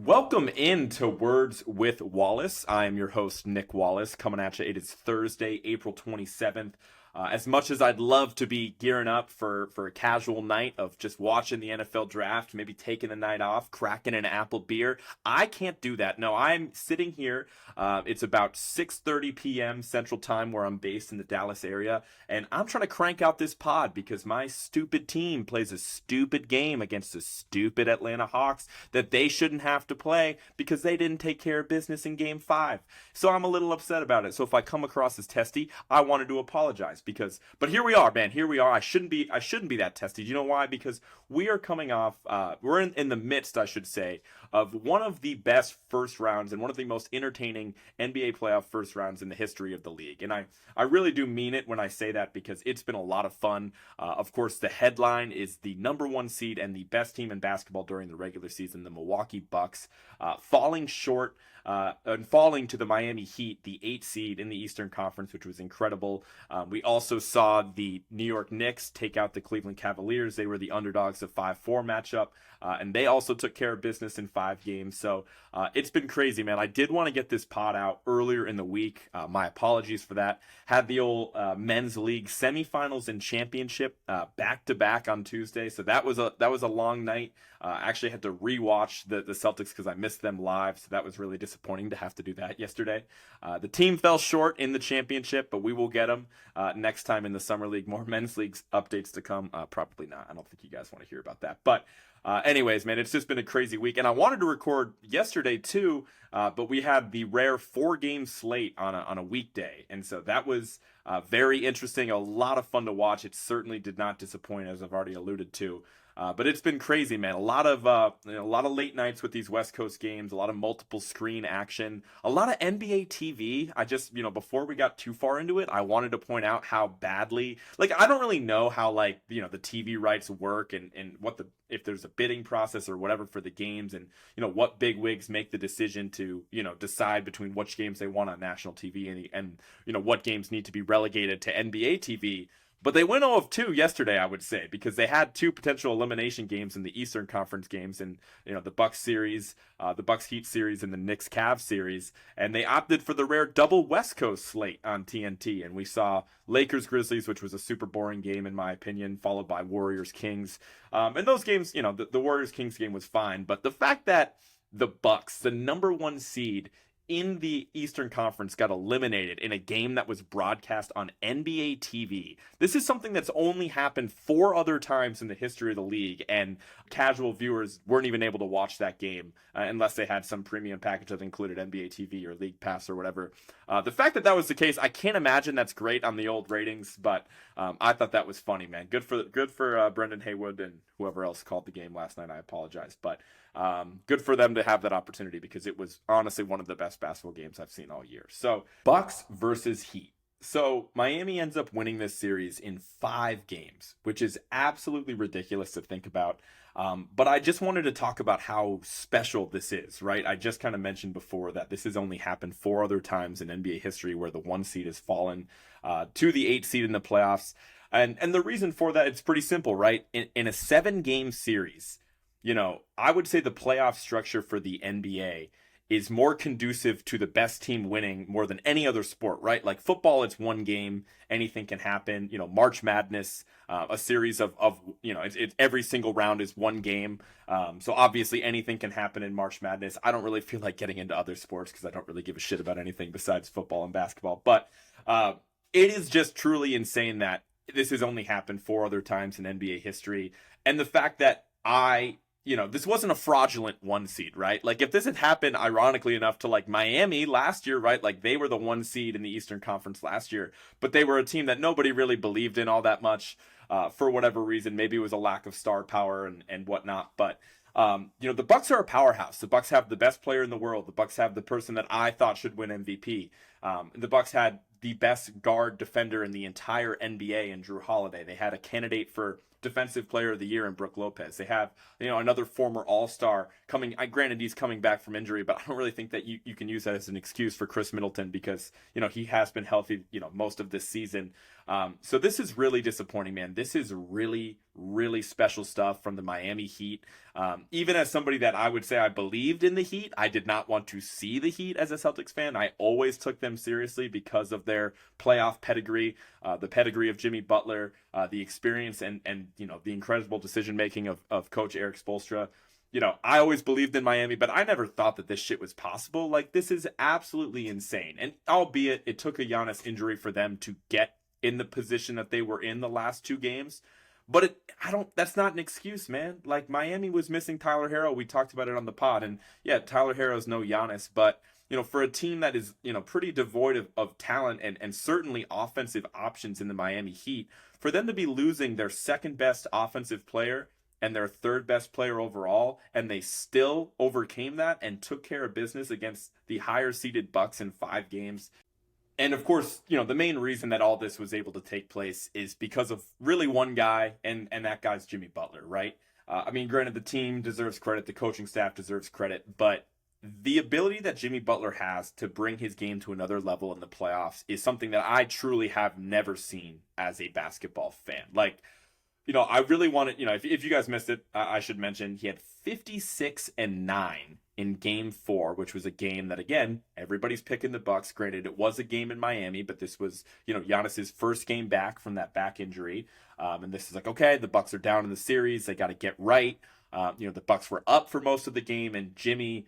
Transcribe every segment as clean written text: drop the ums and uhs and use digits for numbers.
Welcome into Words with Wallace. I am your host, Nick Wallace, coming at you. It is Thursday, April 27th. As much as I'd love to be gearing up for a casual night of just watching the NFL draft, maybe taking the night off, cracking an apple beer, I can't do that. No, I'm sitting here. It's about 6:30 p.m. Central Time where I'm based in the Dallas area, and I'm trying to crank out this pod because my stupid team plays a stupid game against the stupid Atlanta Hawks that they shouldn't have to play because they didn't take care of business in Game 5. So I'm a little upset about it. So if I come across as testy, I wanted to apologize. But here we are, man. Here we are. I shouldn't be that testy. Do you know why? Because we are coming off. We're in the midst, I should say, of one of the best first rounds and one of the most entertaining NBA playoff first rounds in the history of the league. And I really do mean it when I say that because it's been a lot of fun. Of course, the headline is the number one seed and the best team in basketball during the regular season, the Milwaukee Bucks, falling short. And falling to the Miami Heat, the 8th seed in the Eastern Conference, which was incredible. We also saw the New York Knicks take out the Cleveland Cavaliers. They were the underdogs of 5-4 matchup, and they also took care of business in 5 games. So it's been crazy, man. I did want to get this pod out earlier in the week. My apologies for that. Had the old men's league semifinals and championship back to back on Tuesday, so that was a long night. I actually had to rewatch the Celtics because I missed them live, so that was really disappointing to have to do that yesterday. The team fell short in the championship, but we will get them next time in the summer league. More men's leagues updates to come. Probably not. I don't think you guys want to hear about that. But anyways, man, it's just been a crazy week. And I wanted to record yesterday too, but we had the rare 4-game slate on a weekday. And so that was very interesting, a lot of fun to watch. It certainly did not disappoint, as I've already alluded to. But it's been crazy, man. A lot of late nights with these West Coast games, a lot of multiple screen action, a lot of NBA TV. I just, before we got too far into it, I wanted to point out how badly, I don't really know how, the TV rights work and if there's a bidding process or whatever for the games and, what big wigs make the decision to, decide between which games they want on national TV and what games need to be relegated to NBA TV. But they went 0-2 yesterday, I would say, because they had 2 potential elimination games in the Eastern Conference games, and the Bucks series, the Bucks Heat series, and the Knicks Cavs series, and they opted for the rare double West Coast slate on TNT, and we saw Lakers Grizzlies, which was a super boring game in my opinion, followed by Warriors Kings, and those games, the Warriors Kings game was fine, but the fact that the Bucks, the number 1 seed in the Eastern Conference, got eliminated in a game that was broadcast on NBA TV. This is something that's only happened 4 other times in the history of the league, and casual viewers weren't even able to watch that game unless they had some premium package that included NBA TV or League Pass or whatever. The fact that was the case, I can't imagine that's great on the old ratings, but I thought that was funny, man. Good for Brendan Haywood and whoever else called the game last night. I apologize, but good for them to have that opportunity because it was honestly one of the best basketball games I've seen all year. So Bucks versus Heat. So Miami ends up winning this series in 5 games, which is absolutely ridiculous to think about. But I just wanted to talk about how special this is, right? I just kind of mentioned before that this has only happened 4 other times in NBA history where the 1 seed has fallen to the 8 seed in the playoffs. And the reason for that, it's pretty simple, right? In a 7-game series, I would say the playoff structure for the NBA is more conducive to the best team winning more than any other sport, right? Like football, it's 1 game, anything can happen. March Madness, a series of it's every single round is 1 game. So obviously anything can happen in March Madness. I don't really feel like getting into other sports because I don't really give a shit about anything besides football and basketball. But it is just truly insane that this has only happened 4 other times in NBA history. And the fact that this wasn't a fraudulent 1 seed, right? Like if this had happened, ironically enough, to Miami last year, right? Like they were the 1 seed in the Eastern Conference last year, but they were a team that nobody really believed in all that much for whatever reason. Maybe it was a lack of star power and whatnot. But the Bucks are a powerhouse. The Bucks have the best player in the world. The Bucks have the person that I thought should win MVP. The Bucks had the best guard defender in the entire NBA in Drew Holiday. They had a candidate for Defensive Player of the Year in Brook Lopez. They have, another former All-Star coming. Granted, he's coming back from injury, but I don't really think that you can use that as an excuse for Chris Middleton because, he has been healthy, most of this season. So this is really disappointing, man. This is really, really special stuff from the Miami Heat. Even as somebody that I would say I believed in the Heat, I did not want to see the Heat as a Celtics fan. I always took them seriously because of their playoff pedigree, the pedigree of Jimmy Butler, the experience and the incredible decision-making of Coach Eric Spoelstra. I always believed in Miami, but I never thought that this shit was possible. Like, this is absolutely insane. And albeit it took a Giannis injury for them to get in the position that they were in the last two games. But that's not an excuse, man. Like, Miami was missing Tyler Herro. We talked about it on the pod. And yeah, Tyler Herro's no Giannis, but for a team that is, pretty devoid of talent and certainly offensive options in the Miami Heat, for them to be losing their second best offensive player and their third best player overall, and they still overcame that and took care of business against the higher seeded Bucks in 5 games. And of course, the main reason that all this was able to take place is because of really one guy, and that guy's Jimmy Butler, right? Granted, the team deserves credit, the coaching staff deserves credit, but the ability that Jimmy Butler has to bring his game to another level in the playoffs is something that I truly have never seen as a basketball fan. Like, I really wanted, if you guys missed it, I should mention he had 56-9 in game 4, which was a game that, again, everybody's picking the Bucks. Granted, it was a game in Miami, but this was, Giannis's first game back from that back injury. And this is like, okay, the Bucks are down in the series. They got to get right. The Bucks were up for most of the game, and Jimmy,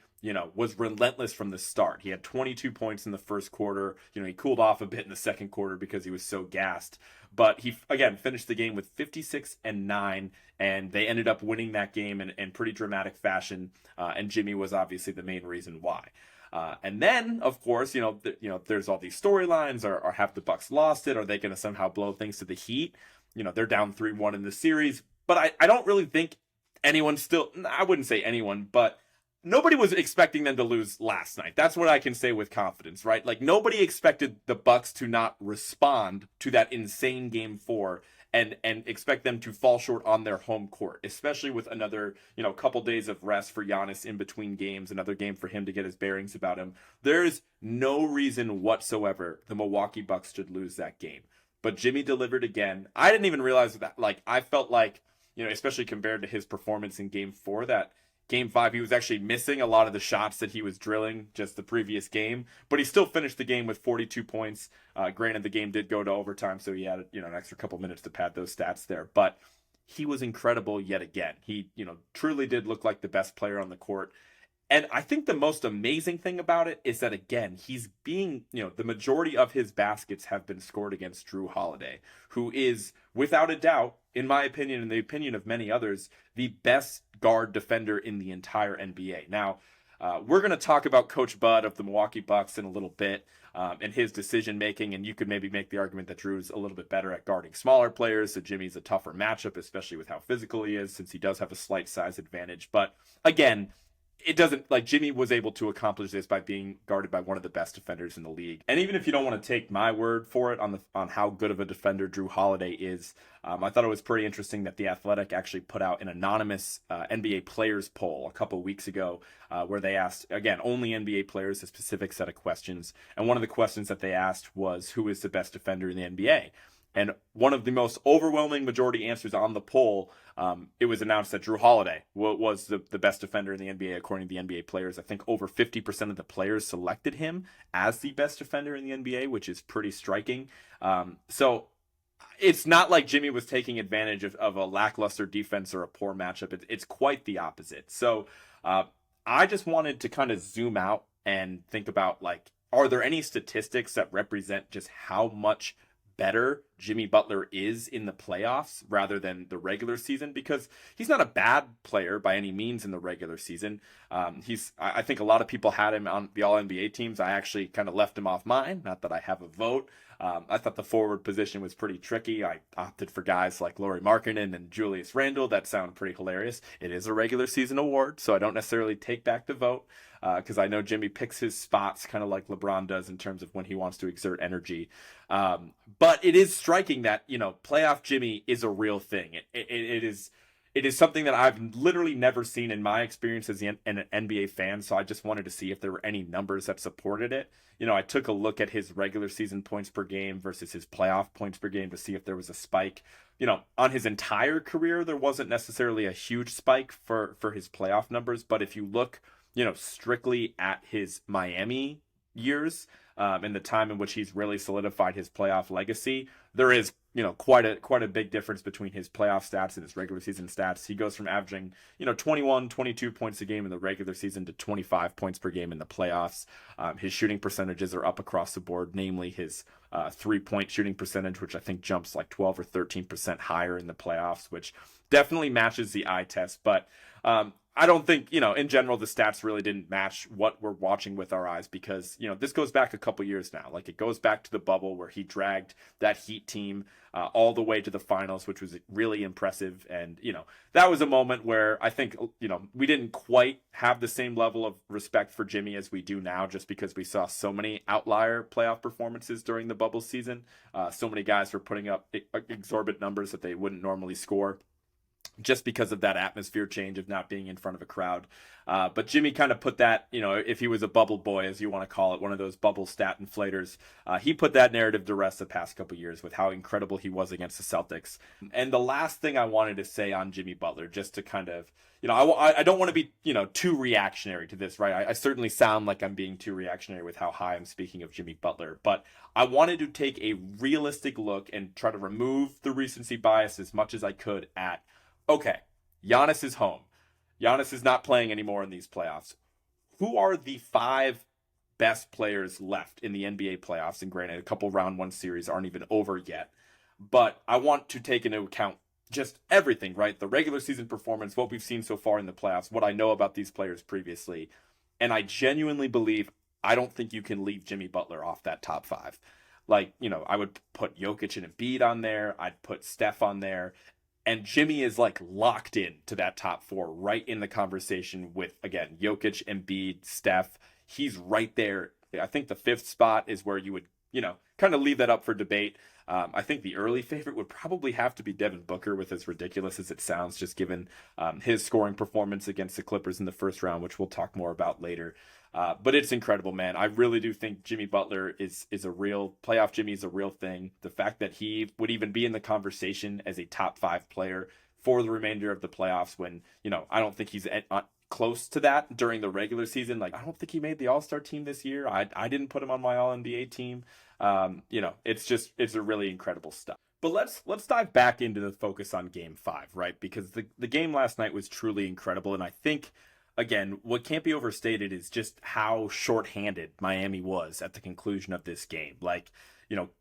was relentless from the start. He had 22 points in the first quarter. He cooled off a bit in the second quarter because he was so gassed. But he, again, finished the game with 56-9, and they ended up winning that game in pretty dramatic fashion. And Jimmy was obviously the main reason why. And then, of course, there's all these storylines. Or have the Bucks lost it? Are they going to somehow blow things to the Heat? They're down 3-1 in the series. But I don't really think anyone I wouldn't say anyone, but nobody was expecting them to lose last night. That's what I can say with confidence, right? Like, nobody expected the Bucks to not respond to that insane game 4 and expect them to fall short on their home court, especially with another, couple days of rest for Giannis in between games, another game for him to get his bearings about him. There's no reason whatsoever the Milwaukee Bucks should lose that game. But Jimmy delivered again. I didn't even realize that. Like, I felt like, especially compared to his performance in game 4, that game 5, he was actually missing a lot of the shots that he was drilling just the previous game, but he still finished the game with 42 points. Granted, the game did go to overtime, so he had, an extra couple minutes to pad those stats there, but he was incredible yet again. He, truly did look like the best player on the court. And I think the most amazing thing about it is that, again, he's being, the majority of his baskets have been scored against Drew Holiday, who is, without a doubt, in my opinion, and the opinion of many others, the best guard defender in the entire NBA. Now, we're going to talk about Coach Bud of the Milwaukee Bucks in a little bit and his decision-making, and you could maybe make the argument that Drew's a little bit better at guarding smaller players, so Jimmy's a tougher matchup, especially with how physical he is, since he does have a slight size advantage. But, again, it doesn't, like, Jimmy was able to accomplish this by being guarded by one of the best defenders in the league. And even if you don't want to take my word for it on how good of a defender Drew Holiday is, I thought it was pretty interesting that The Athletic actually put out an anonymous NBA players poll a couple weeks ago where they asked, again, only NBA players, a specific set of questions. And one of the questions that they asked was, who is the best defender in the NBA? And one of the most overwhelming majority answers on the poll, it was announced that Drew Holiday was the best defender in the NBA, according to the NBA players. I think over 50% of the players selected him as the best defender in the NBA, which is pretty striking. So it's not like Jimmy was taking advantage of a lackluster defense or a poor matchup. It's quite the opposite. So I just wanted to kind of zoom out and think about, like, are there any statistics that represent just how much better Jimmy Butler is in the playoffs rather than the regular season? Because he's not a bad player by any means in the regular season. I think a lot of people had him on the All-NBA teams. I actually kind of left him off mine. Not that I have a vote. I thought the forward position was pretty tricky. I opted for guys like Lauri Markkanen and Julius Randle. That sounded pretty hilarious. It is a regular season award, so I don't necessarily take back the vote because I know Jimmy picks his spots kind of like LeBron does in terms of when he wants to exert energy. But it is striking that, playoff Jimmy is a real thing. It is something that I've literally never seen in my experience as an NBA fan. So I just wanted to see if there were any numbers that supported it. I took a look at his regular season points per game versus his playoff points per game to see if there was a spike. On his entire career, there wasn't necessarily a huge spike for his playoff numbers. But if you look, strictly at his Miami years, in the time in which he's really solidified his playoff legacy, there is, quite a big difference between his playoff stats and his regular season stats. He goes from averaging, 21, 22 points a game in the regular season to 25 points per game in the playoffs. His shooting percentages are up across the board, namely his 3-point shooting percentage, which I think jumps like 12 or 13% higher in the playoffs, which definitely matches the eye test. But I don't think, in general, the stats really didn't match what we're watching with our eyes because, this goes back a couple years now. Like, it goes back to the bubble where he dragged that Heat team all the way to the finals, which was really impressive. And, that was a moment where I think, we didn't quite have the same level of respect for Jimmy as we do now, just because we saw so many outlier playoff performances during the bubble season. So many guys were putting up exorbitant numbers that they wouldn't normally score, just because of that atmosphere change of not being in front of a crowd. But Jimmy kind of put that, if he was a bubble boy, as you want to call it, one of those bubble stat inflators, he put that narrative to rest the past couple years with how incredible he was against the Celtics. And the last thing I wanted to say on Jimmy Butler, just to kind of, I don't want to be, too reactionary to this, right? I certainly sound like I'm being too reactionary with how high I'm speaking of Jimmy Butler, but I wanted to take a realistic look and try to remove the recency bias as much as I could at, okay, Giannis is home. Giannis is not playing anymore in these playoffs. Who are the 5 best players left in the NBA playoffs? And granted, a couple round 1 series aren't even over yet. But I want to take into account just everything, right? The regular season performance, what we've seen so far in the playoffs, what I know about these players previously. And I genuinely believe, I don't think you can leave Jimmy Butler off that top 5. Like, I would put Jokic and Embiid on there. I'd put Steph on there. And Jimmy is like locked in to that top 4, right in the conversation with, again, Jokic, Embiid, Steph. He's right there. I think the 5th spot is where you would, kind of leave that up for debate. I think the early favorite would probably have to be Devin Booker, with as ridiculous as it sounds, just given his scoring performance against the Clippers in the first round, which we'll talk more about later. But it's incredible, man. I really do think Jimmy Butler is a real playoff. Jimmy is a real thing. The fact that he would even be in the conversation as a top 5 player for the remainder of the playoffs, when, I don't think he's close to that during the regular season. Like, I don't think he made the All-Star team this year. I didn't put him on my All-NBA team. It's a really incredible stuff. But let's dive back into the focus on Game 5, right? Because the game last night was truly incredible, and I think, again, what can't be overstated is just how shorthanded Miami was at the conclusion of this game. Like,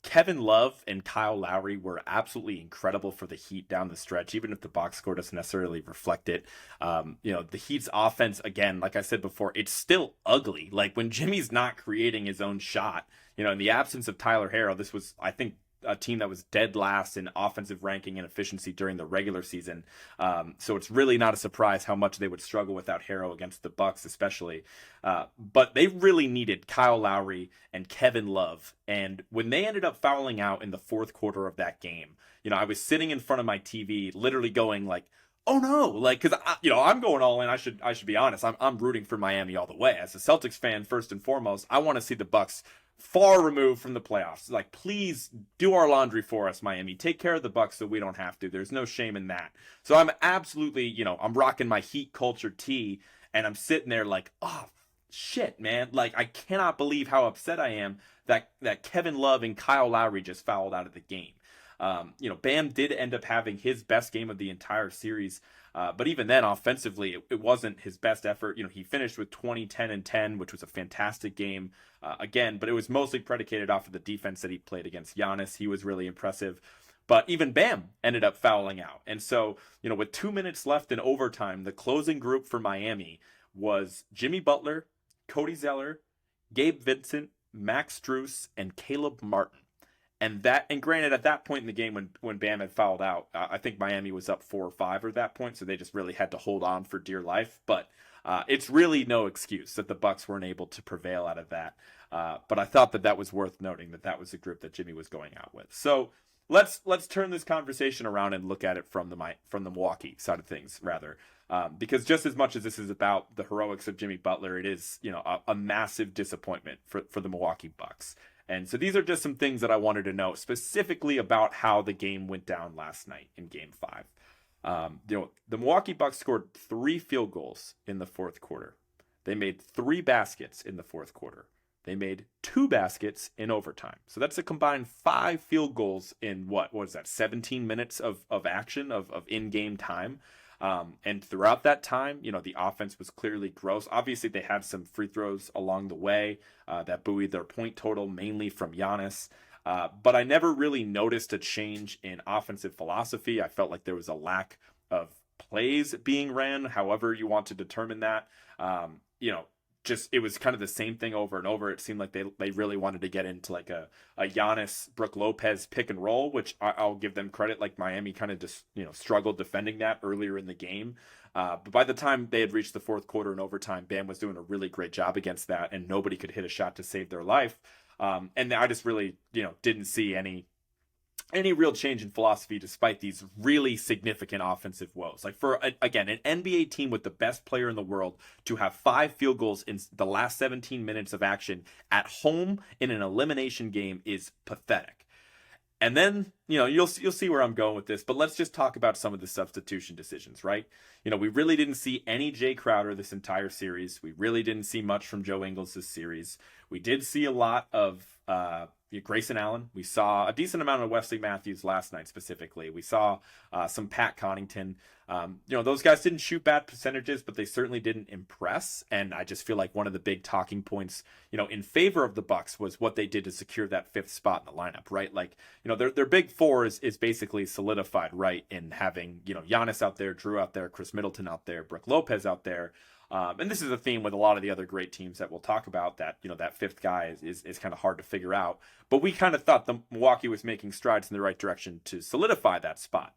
Kevin Love and Kyle Lowry were absolutely incredible for the Heat down the stretch, even if the box score doesn't necessarily reflect it. The Heat's offense, again, like I said before, it's still ugly. Like, when Jimmy's not creating his own shot, in the absence of Tyler Herro, this was, I think, a team that was dead last in offensive ranking and efficiency during the regular season. So it's really not a surprise how much they would struggle without Herro against the Bucks, especially. But they really needed Kyle Lowry and Kevin Love. And when they ended up fouling out in the 4th quarter of that game, I was sitting in front of my TV, literally going like, oh no, like, because I'm going all in. I should be honest. I'm rooting for Miami all the way. As a Celtics fan, first and foremost, I want to see the Bucks far removed from the playoffs. Like, please do our laundry for us, Miami. Take care of the Bucks so we don't have to. There's no shame in that. So I'm absolutely, I'm rocking my Heat culture tee, and I'm sitting there like, oh shit, man. Like, I cannot believe how upset I am that Kevin Love and Kyle Lowry just fouled out of the game. Bam did end up having his best game of the entire series. But even then, offensively, it wasn't his best effort. He finished with 20, 10, and 10, which was a fantastic game again, but it was mostly predicated off of the defense that he played against Giannis. He was really impressive. But even Bam ended up fouling out. And so, with 2 minutes left in overtime, the closing group for Miami was Jimmy Butler, Cody Zeller, Gabe Vincent, Max Strus, and Caleb Martin. And granted, at that point in the game when Bam had fouled out, I think Miami was up 4 or 5 at that point, so they just really had to hold on for dear life. But it's really no excuse that the Bucks weren't able to prevail out of that. But I thought that was worth noting, that was the group that Jimmy was going out with. So let's turn this conversation around and look at it from the Milwaukee side of things rather. Because just as much as this is about the heroics of Jimmy Butler, it is, a massive disappointment for the Milwaukee Bucks. And so these are just some things that I wanted to know specifically about how the game went down last night in Game 5. The Milwaukee Bucks scored 3 field goals in the fourth quarter. They made 3 baskets in the fourth quarter. They made 2 baskets in overtime. So that's a combined 5 field goals in what was that, 17 minutes of action, of in-game time. And throughout that time, the offense was clearly gross. Obviously, they had some free throws along the way that buoyed their point total, mainly from Giannis. But I never really noticed a change in offensive philosophy. I felt like there was a lack of plays being ran, however you want to determine that. Just it was kind of the same thing over and over. It seemed like they really wanted to get into like a Giannis Brook Lopez pick and roll, which I'll give them credit. Like Miami kind of just struggled defending that earlier in the game. But by the time they had reached the fourth quarter and overtime, Bam was doing a really great job against that, and nobody could hit a shot to save their life. And I just really didn't see any real change in philosophy despite these really significant offensive woes. Like for, again, an NBA team with the best player in the world to have 5 field goals in the last 17 minutes of action at home in an elimination game is pathetic. And then, you'll see where I'm going with this, but let's just talk about some of the substitution decisions, right? We really didn't see any Jay Crowder this entire series. We really didn't see much from Joe Ingles this series. We did see a lot of Grayson Allen. We saw a decent amount of Wesley Matthews last night specifically. We saw some Pat Connaughton. Those guys didn't shoot bad percentages, but they certainly didn't impress. And I just feel like one of the big talking points, in favor of the Bucks was what they did to secure that 5th spot in the lineup, right? Like, their big 4 is basically solidified, right? In having, Giannis out there, Drew out there, Chris Middleton out there, Brook Lopez out there. And this is a theme with a lot of the other great teams that we'll talk about, that, that 5th guy is kind of hard to figure out. But we kind of thought the Milwaukee was making strides in the right direction to solidify that spot.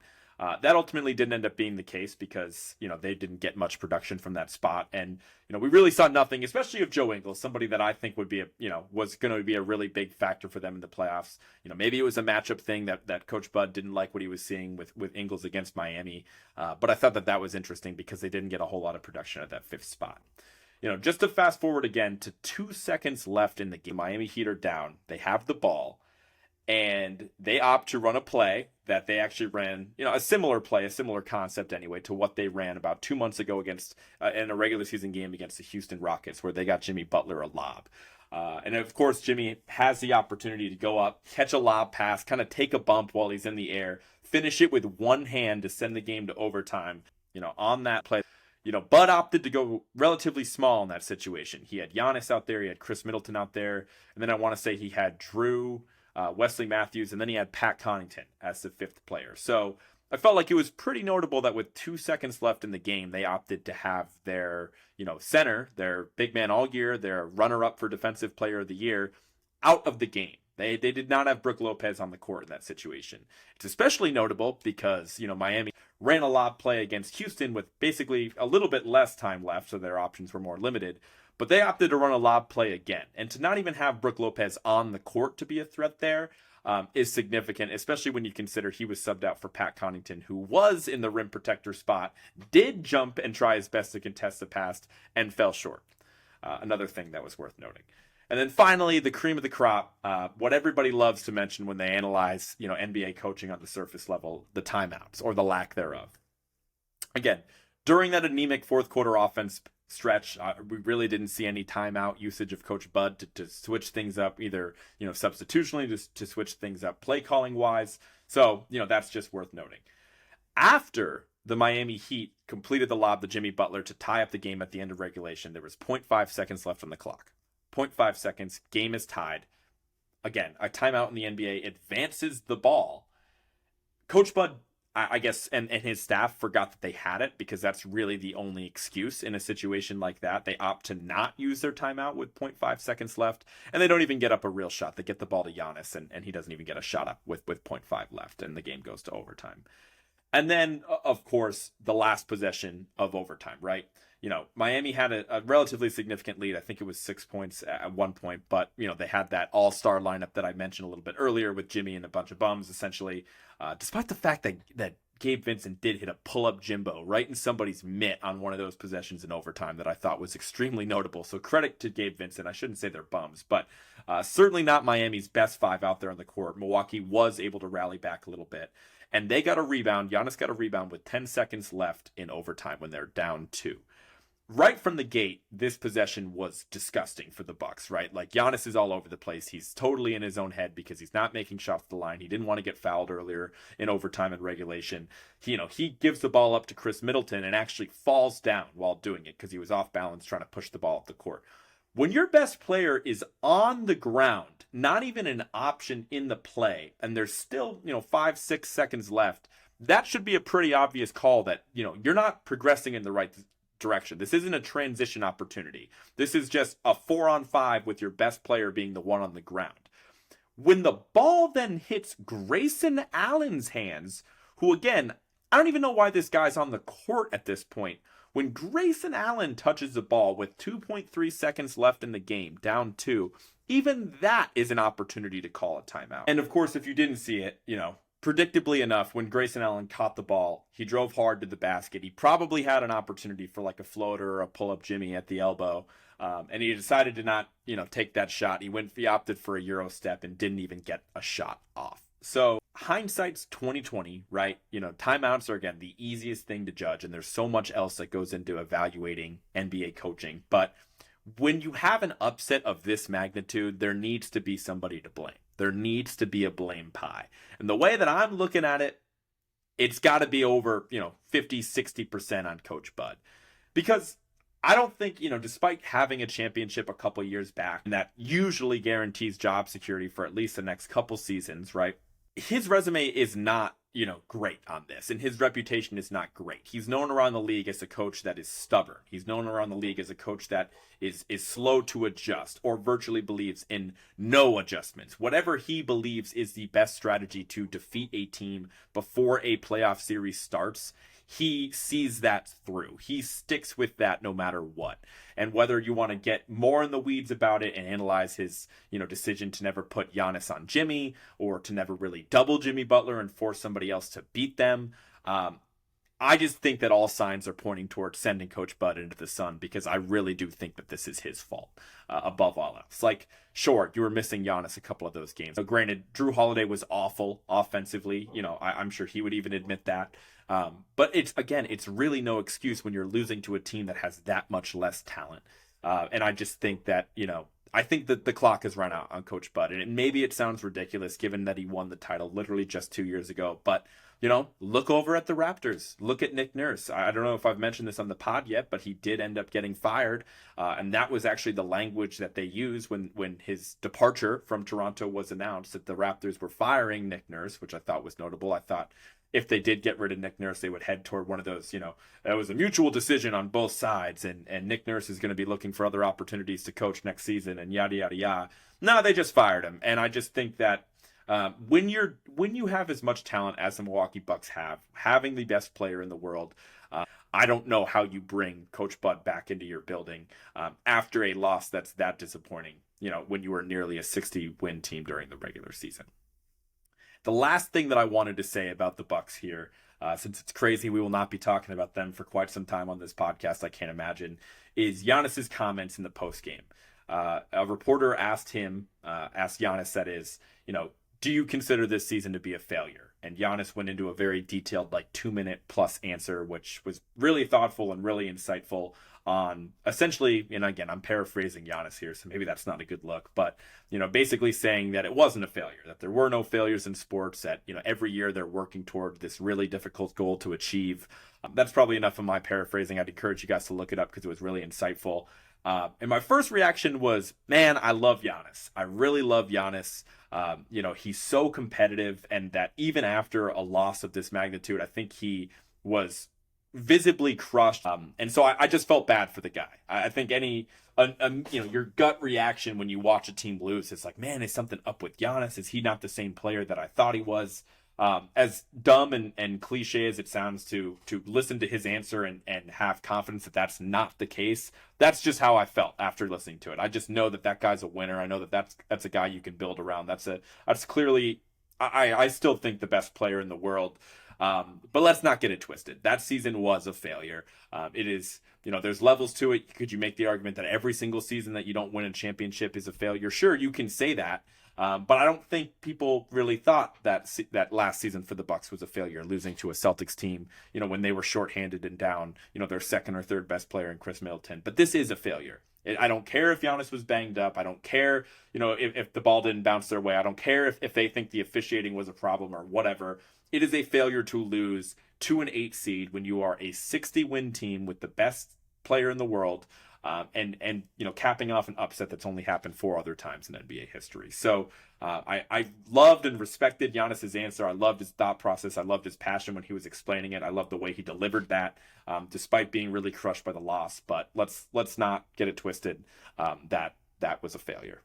That ultimately didn't end up being the case because, they didn't get much production from that spot. And, we really saw nothing, especially of Joe Ingles, somebody that I think would be was going to be a really big factor for them in the playoffs. Maybe it was a matchup thing that Coach Bud didn't like what he was seeing with Ingles against Miami. But I thought that was interesting because they didn't get a whole lot of production at that 5th spot. Just to fast forward again to 2 seconds left in the game, Miami Heat are down. They have the ball. And they opt to run a play that they actually ran, a similar play, a similar concept anyway, to what they ran about 2 months ago against in a regular season game against the Houston Rockets, where they got Jimmy Butler a lob. And of course, Jimmy has the opportunity to go up, catch a lob pass, kind of take a bump while he's in the air, finish it with one hand to send the game to overtime. On that play, Bud opted to go relatively small in that situation. He had Giannis out there, he had Chris Middleton out there, and then I want to say he had Drew, Wesley Matthews, and then he had Pat Connaughton as the 5th player. So I felt like it was pretty notable that with 2 seconds left in the game, they opted to have their, center, their big man all year, their runner-up for Defensive Player of the Year, out of the game. They did not have Brook Lopez on the court in that situation. It's especially notable because, Miami ran a lob play against Houston with basically a little bit less time left, so their options were more limited. But they opted to run a lob play again. And to not even have Brook Lopez on the court to be a threat there is significant, especially when you consider he was subbed out for Pat Connaughton, who was in the rim protector spot, did jump and try his best to contest the pass, and fell short. Another thing that was worth noting. And then finally, the cream of the crop, what everybody loves to mention when they analyze, NBA coaching on the surface level, the timeouts or the lack thereof. Again, during that anemic fourth quarter offense stretch, we really didn't see any timeout usage of Coach Bud to switch things up, either substitutionally to switch things up play calling wise. So that's just worth noting. After the Miami Heat completed the lob to Jimmy Butler to tie up the game at the end of regulation, there was 0.5 seconds left on the clock. 0.5 seconds, game is tied. Again, a timeout in the NBA advances the ball. Coach Bud, I guess, and his staff forgot that they had it, because that's really the only excuse in a situation like that. They opt to not use their timeout with 0.5 seconds left, and they don't even get up a real shot. They get the ball to Giannis, and he doesn't even get a shot up with 0.5 left, and the game goes to overtime. And then, of course, the last possession of overtime, right? Miami had a relatively significant lead. I think it was 6 points at one point, but, they had that all-star lineup that I mentioned a little bit earlier with Jimmy and a bunch of bums, essentially, despite the fact that Gabe Vincent did hit a pull-up Jimbo right in somebody's mitt on one of those possessions in overtime that I thought was extremely notable. So credit to Gabe Vincent. I shouldn't say they're bums, but certainly not Miami's best five out there on the court. Milwaukee was able to rally back a little bit. And they got a rebound. Giannis got a rebound with 10 seconds left in overtime when they're down 2. Right from the gate, this possession was disgusting for the Bucks, right? Like, Giannis is all over the place. He's totally in his own head because he's not making shots at the line. He didn't want to get fouled earlier in overtime and regulation. He gives the ball up to Chris Middleton and actually falls down while doing it because he was off balance trying to push the ball up the court. When your best player is on the ground, not even an option in the play, and there's still, 5-6 seconds left, that should be a pretty obvious call that, you're not progressing in the right direction. This isn't a transition opportunity. This is just a 4-on-5 with your best player being the one on the ground. When the ball then hits Grayson Allen's hands, who, again, I don't even know why this guy's on the court at this point. When Grayson Allen touches the ball with 2.3 seconds left in the game, down 2, even that is an opportunity to call a timeout. And of course, if you didn't see it, predictably enough, when Grayson Allen caught the ball, he drove hard to the basket. He probably had an opportunity for like a floater or a pull-up Jimmy at the elbow. And he decided to not, take that shot. He opted for a Euro step and didn't even get a shot off. So hindsight's 2020, right? Timeouts are, again, the easiest thing to judge. And there's so much else that goes into evaluating NBA coaching. But when you have an upset of this magnitude, there needs to be somebody to blame. There needs to be a blame pie. And the way that I'm looking at it, it's got to be over, 50, 60% on Coach Bud. Because I don't think, despite having a championship a couple years back, and that usually guarantees job security for at least the next couple seasons, right? His resume is not, great on this. And his reputation is not great. He's known around the league as a coach that is stubborn. He's known around the league as a coach that is slow to adjust or virtually believes in no adjustments. Whatever he believes is the best strategy to defeat a team before a playoff series starts, he sees that through. He sticks with that no matter what. And whether you want to get more in the weeds about it and analyze his, decision to never put Giannis on Jimmy or to never really double Jimmy Butler and force somebody else to beat them, I just think that all signs are pointing towards sending Coach Bud into the sun because I really do think that this is his fault above all else. Like, sure, you were missing Giannis a couple of those games. So granted, Drew Holiday was awful offensively. I'm sure he would even admit that. But it's really no excuse when you're losing to a team that has that much less talent. And I just think that, I think that the clock has run out on Coach Bud. And maybe it sounds ridiculous given that he won the title literally just 2 years ago. But, look over at the Raptors. Look at Nick Nurse. I don't know if I've mentioned this on the pod yet, but he did end up getting fired. And that was actually the language that they used when his departure from Toronto was announced, that the Raptors were firing Nick Nurse, which I thought was notable. I thought if they did get rid of Nick Nurse, they would head toward one of those, that was a mutual decision on both sides. And Nick Nurse is going to be looking for other opportunities to coach next season and yada, yada, yada. No, they just fired him. And I just think that when you have as much talent as the Milwaukee Bucks have, having the best player in the world, I don't know how you bring Coach Bud back into your building after a loss that's that disappointing, when you were nearly a 60-win team during the regular season. The last thing that I wanted to say about the Bucks here, since it's crazy we will not be talking about them for quite some time on this podcast, I can't imagine, is Giannis's comments in the postgame. A reporter asked Giannis, that is, do you consider this season to be a failure? And Giannis went into a very detailed, 2-minute plus answer, which was really thoughtful and really insightful on essentially, and again, I'm paraphrasing Giannis here, so maybe that's not a good look, but, basically saying that it wasn't a failure, that there were no failures in sports, that, every year they're working toward this really difficult goal to achieve. That's probably enough of my paraphrasing. I'd encourage you guys to look it up because it was really insightful. And my first reaction was, man, I love Giannis. I really love Giannis. He's so competitive, and that even after a loss of this magnitude, I think he was visibly crushed. And so I just felt bad for the guy. I think your gut reaction when you watch a team lose, it's like, man, is something up with Giannis? Is he not the same player that I thought he was? As dumb and cliche as it sounds to listen to his answer and have confidence that that's not the case, that's just how I felt after listening to it. I just know that that guy's a winner. I know that that's a guy you can build around. That's clearly, I still think, the best player in the world. But let's not get it twisted. That season was a failure. It is, there's levels to it. Could you make the argument that every single season that you don't win a championship is a failure? Sure, you can say that. But I don't think people really thought that last season for the Bucks was a failure, losing to a Celtics team, when they were shorthanded and down, their second or third best player in Chris Middleton. But this is a failure. I don't care if Giannis was banged up. I don't care, if the ball didn't bounce their way. I don't care if they think the officiating was a problem or whatever. It is a failure to lose to an 8 seed when you are a 60-win team with the best player in the world. And capping off an upset that's only happened 4 other times in NBA history. So I loved and respected Giannis's answer. I loved his thought process. I loved his passion when he was explaining it. I loved the way he delivered that, despite being really crushed by the loss. But let's not get it twisted. That was a failure.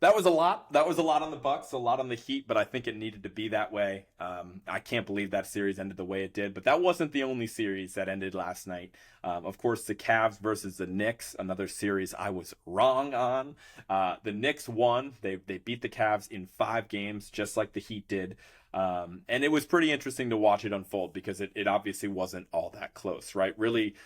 That was a lot. That was a lot on the Bucks, a lot on the Heat, but I think it needed to be that way. I can't believe that series ended the way it did, but that wasn't the only series that ended last night. Of course, the Cavs versus the Knicks, another series I was wrong on. The Knicks won. They beat the Cavs in 5 games, just like the Heat did. And it was pretty interesting to watch it unfold because it obviously wasn't all that close, right? Really,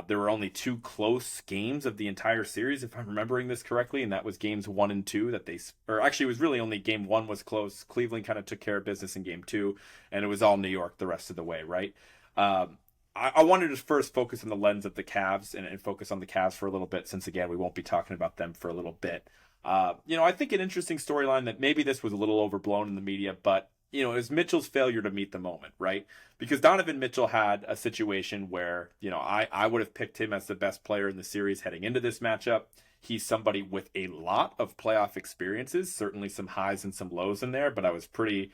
there were only 2 close games of the entire series, if I'm remembering this correctly, and that was games 1 and 2 it was really only game 1 was close. Cleveland kind of took care of business in game 2, and it was all New York the rest of the way, right? I wanted to first focus on the lens of the Cavs and focus on the Cavs for a little bit, since again, we won't be talking about them for a little bit. I think an interesting storyline that maybe this was a little overblown in the media, but it was Mitchell's failure to meet the moment, right? Because Donovan Mitchell had a situation where, I would have picked him as the best player in the series heading into this matchup. He's somebody with a lot of playoff experiences, certainly some highs and some lows in there, but I was pretty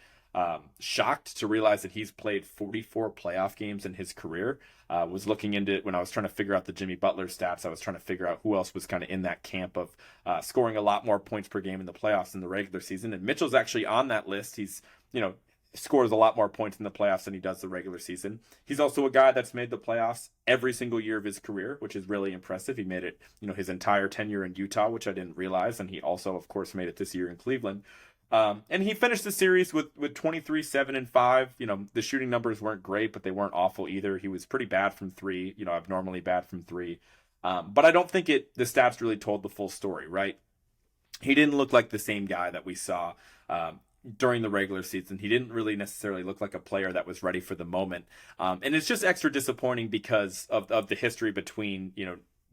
shocked to realize that he's played 44 playoff games in his career. Was looking into it when I was trying to figure out the Jimmy Butler stats. I was trying to figure out who else was kind of in that camp of scoring a lot more points per game in the playoffs in the regular season. And Mitchell's actually on that list. He's, scores a lot more points in the playoffs than he does the regular season. He's also a guy that's made the playoffs every single year of his career, which is really impressive. He made it, his entire tenure in Utah, which I didn't realize. And he also, of course, made it this year in Cleveland. And he finished the series with 23, 7, and 5. The shooting numbers weren't great, but they weren't awful either. He was pretty bad from 3, abnormally bad from 3. But I don't think the stats really told the full story, right? He didn't look like the same guy that we saw during the regular season. He didn't really necessarily look like a player that was ready for the moment. And it's just extra disappointing because of the history between,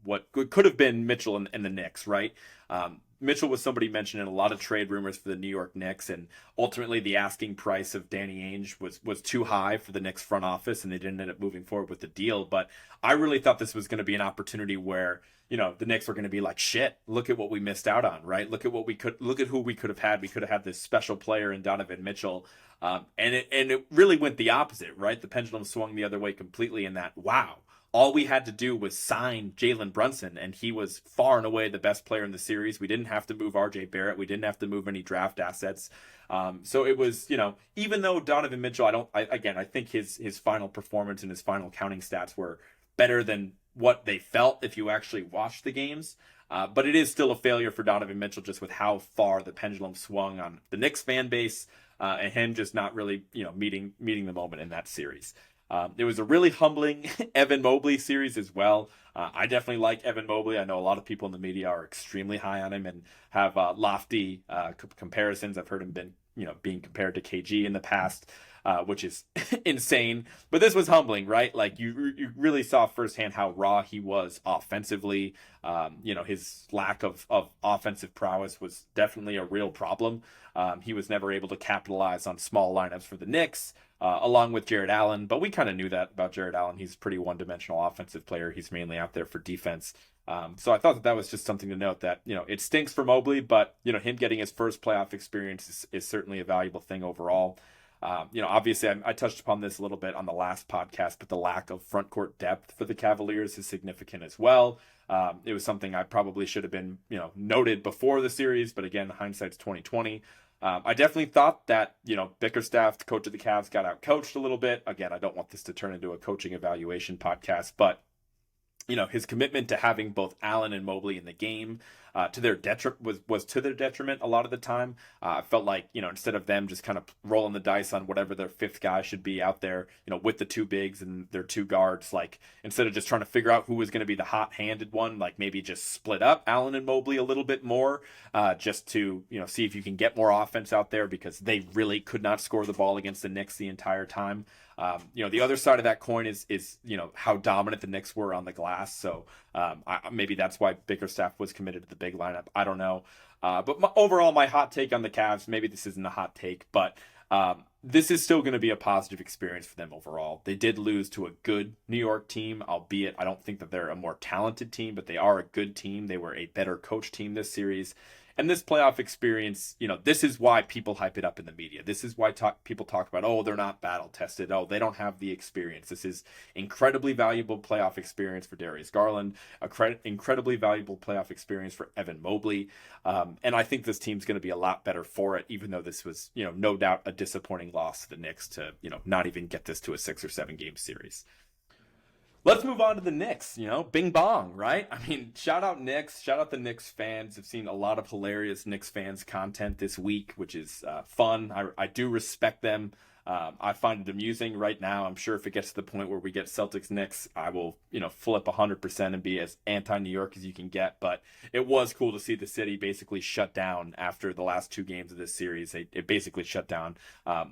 what could have been Mitchell and the Knicks, right? Mitchell was somebody mentioned in a lot of trade rumors for the New York Knicks, and ultimately the asking price of Danny Ainge was too high for the Knicks front office, and they didn't end up moving forward with the deal. But I really thought this was going to be an opportunity where, the Knicks were going to be like, shit, look at what we missed out on, right? Look at who we could have had. We could have had this special player in Donovan Mitchell. And it really went the opposite, right? The pendulum swung the other way completely in that, wow. All we had to do was sign Jalen Brunson, and he was far and away the best player in the series. We didn't have to move RJ Barrett. We didn't have to move any draft assets. So it was, even though Donovan Mitchell, I think his final performance and his final counting stats were better than what they felt if you actually watched the games. But it is still a failure for Donovan Mitchell just with how far the pendulum swung on the Knicks fan base and him just not really, meeting the moment in that series. It was a really humbling Evan Mobley series as well. I definitely like Evan Mobley. I know a lot of people in the media are extremely high on him and have lofty comparisons. I've heard him being compared to KG in the past, which is insane. But this was humbling, right? Like you really saw firsthand how raw he was offensively. His lack of offensive prowess was definitely a real problem. He was never able to capitalize on small lineups for the Knicks. Along with Jared Allen, but we kind of knew that about Jared Allen. He's a pretty one-dimensional offensive player. He's mainly out there for defense. So I thought that was just something to note that, it stinks for Mobley, but, him getting his first playoff experience is certainly a valuable thing overall. Obviously I touched upon this a little bit on the last podcast, but the lack of front court depth for the Cavaliers is significant as well. It was something I probably should have been, noted before the series, but again, hindsight's 2020. I definitely thought that, Bickerstaff, the coach of the Cavs, got out coached a little bit. Again, I don't want this to turn into a coaching evaluation podcast, but his commitment to having both Allen and Mobley in the game to their detriment was to their detriment a lot of the time. I felt like, instead of them just kind of rolling the dice on whatever their fifth guy should be out there, with the two bigs and their two guards, like instead of just trying to figure out who was going to be the hot-handed one, like maybe just split up Allen and Mobley a little bit more, just to, see if you can get more offense out there, because they really could not score the ball against the Knicks the entire time. The other side of that coin is how dominant the Knicks were on the glass. So maybe that's why Bickerstaff was committed to the big lineup. I don't know. But overall, my hot take on the Cavs, maybe this isn't a hot take, but this is still going to be a positive experience for them overall. They did lose to a good New York team, albeit I don't think that they're a more talented team, but they are a good team. They were a better coach team this series. And this playoff experience, this is why people hype it up in the media. This is why people talk about, oh, they're not battle tested. Oh, they don't have the experience. This is incredibly valuable playoff experience for Darius Garland, incredibly valuable playoff experience for Evan Mobley. And I think this team's going to be a lot better for it, even though this was, no doubt a disappointing loss to the Knicks to, not even get this to a 6 or 7 game series. Let's move on to the Knicks, bing bong, right? I mean, shout out Knicks, shout out the Knicks fans. I've seen a lot of hilarious Knicks fans content this week, which is fun. I do respect them. I find it amusing right now. I'm sure if it gets to the point where we get Celtics Knicks, I will, flip 100% and be as anti-New York as you can get. But it was cool to see the city basically shut down after the last 2 games of this series. It basically shut down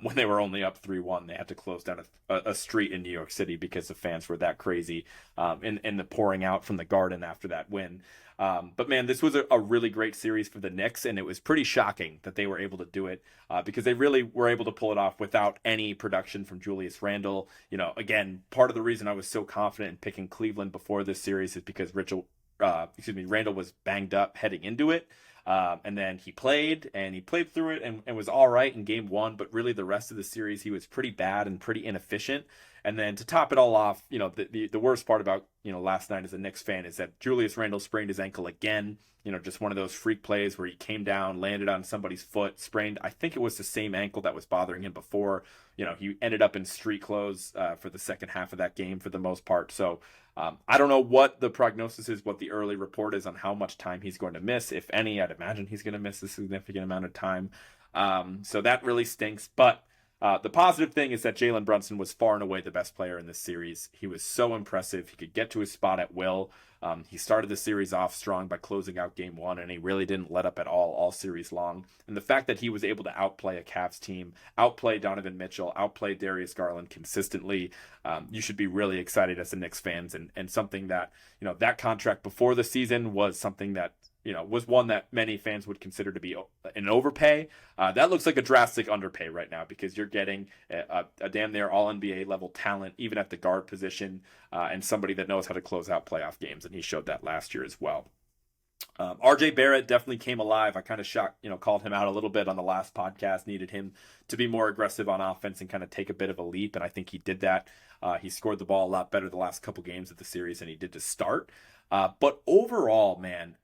when they were only up 3-1. They had to close down a street in New York City because the fans were that crazy, and the pouring out from the Garden after that win. But man, this was a really great series for the Knicks, and it was pretty shocking that they were able to do it because they really were able to pull it off without any production from Julius Randle. Again, part of the reason I was so confident in picking Cleveland before this series is because Randle was banged up heading into it. And then he played through it and was all right in game 1, but really the rest of the series, he was pretty bad and pretty inefficient. And then to top it all off, the worst part about, last night as a Knicks fan is that Julius Randle sprained his ankle again. Just one of those freak plays where he came down, landed on somebody's foot, sprained. I think it was the same ankle that was bothering him before. He ended up in street clothes for the second half of that game for the most part. So I don't know what the prognosis is, what the early report is on how much time he's going to miss. If any, I'd imagine he's going to miss a significant amount of time. So that really stinks. But the positive thing is that Jalen Brunson was far and away the best player in this series. He was so impressive. He could get to his spot at will. He started the series off strong by closing out game 1, and he really didn't let up at all series long. And the fact that he was able to outplay a Cavs team, outplay Donovan Mitchell, outplay Darius Garland consistently, you should be really excited as a Knicks fans, and something that, that contract before the season was something that, was one that many fans would consider to be an overpay. That looks like a drastic underpay right now because you're getting a damn near all NBA level talent, even at the guard position, and somebody that knows how to close out playoff games. And he showed that last year as well. RJ Barrett definitely came alive. I kind of called him out a little bit on the last podcast, needed him to be more aggressive on offense and kind of take a bit of a leap. And I think he did that. He scored the ball a lot better the last couple games of the series than he did to start. But overall, man,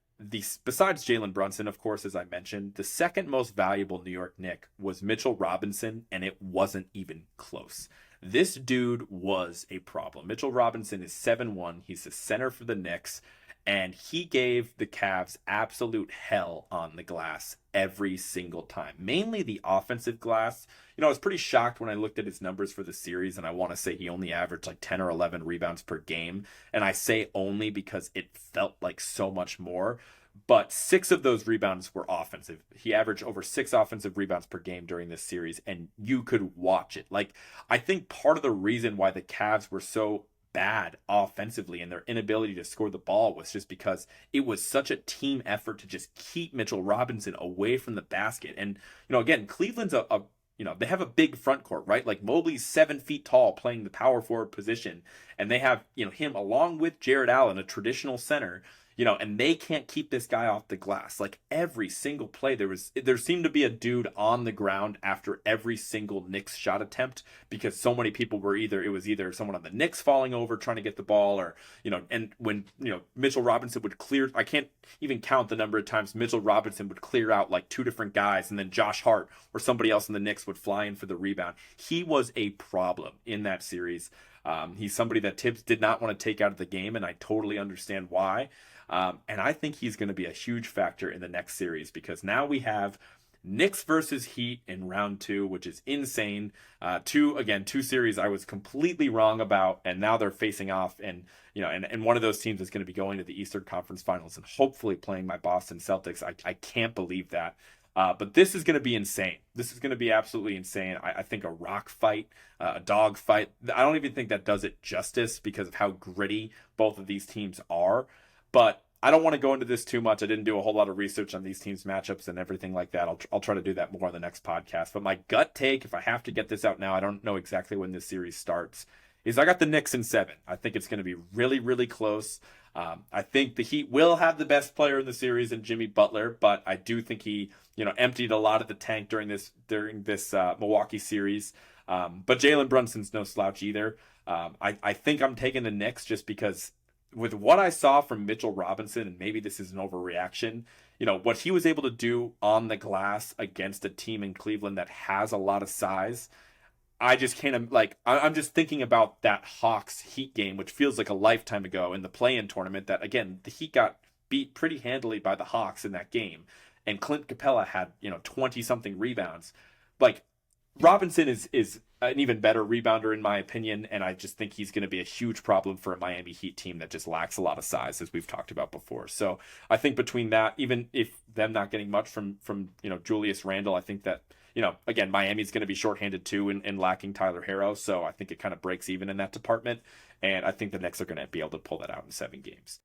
besides Jalen Brunson, of course, as I mentioned, the second most valuable New York Knick was Mitchell Robinson, and it wasn't even close. This dude was a problem. Mitchell Robinson is 7'1". He's the center for the Knicks, and he gave the Cavs absolute hell on the glass every single time, mainly the offensive glass. I was pretty shocked when I looked at his numbers for the series, and I want to say he only averaged like 10 or 11 rebounds per game. And I say only because it felt like so much more. But 6 of those rebounds were offensive. He averaged over 6 offensive rebounds per game during this series, and you could watch it. Like, I think part of the reason why the Cavs were so bad offensively and their inability to score the ball was just because it was such a team effort to just keep Mitchell Robinson away from the basket. And, again, Cleveland's they have a big front court, right? Like Mobley's 7 feet tall playing the power forward position. And they have, him along with Jared Allen, a traditional center. and they can't keep this guy off the glass. Like every single play, there seemed to be a dude on the ground after every single Knicks shot attempt because so many people were it was either someone on the Knicks falling over trying to get the ball or, and when, Mitchell Robinson would clear, I can't even count the number of times Mitchell Robinson would clear out like two different guys and then Josh Hart or somebody else in the Knicks would fly in for the rebound. He was a problem in that series. He's somebody that Tibbs did not want to take out of the game, and I totally understand why. And I think he's going to be a huge factor in the next series because now we have Knicks versus Heat in round 2, which is insane. Two series I was completely wrong about, and now they're facing off, and and one of those teams is going to be going to the Eastern Conference Finals and hopefully playing my Boston Celtics. I can't believe that. But this is going to be insane. This is going to be absolutely insane. I think a rock fight, a dog fight, I don't even think that does it justice because of how gritty both of these teams are. But I don't want to go into this too much. I didn't do a whole lot of research on these teams' matchups and everything like that. I'll try to do that more on the next podcast. But my gut take, if I have to get this out now, I don't know exactly when this series starts, is I got the Knicks in 7. I think it's going to be really, really close. I think the Heat will have the best player in the series in Jimmy Butler, but I do think he, emptied a lot of the tank during this Milwaukee series. But Jalen Brunson's no slouch either. I think I'm taking the Knicks just because with what I saw from Mitchell Robinson, and maybe this is an overreaction, what he was able to do on the glass against a team in Cleveland that has a lot of size. I just can't, I'm just thinking about that Hawks Heat game, which feels like a lifetime ago in the play-in tournament that, again, the Heat got beat pretty handily by the Hawks in that game. And Clint Capella had, 20-something rebounds. Like, Robinson is an even better rebounder in my opinion, and I just think he's going to be a huge problem for a Miami Heat team that just lacks a lot of size, as we've talked about before. So I think between that, even if them not getting much from Julius Randle, I think that, again, Miami's going to be shorthanded too and lacking Tyler Herro, so I think it kind of breaks even in that department, and I think the Knicks are going to be able to pull that out in 7 games.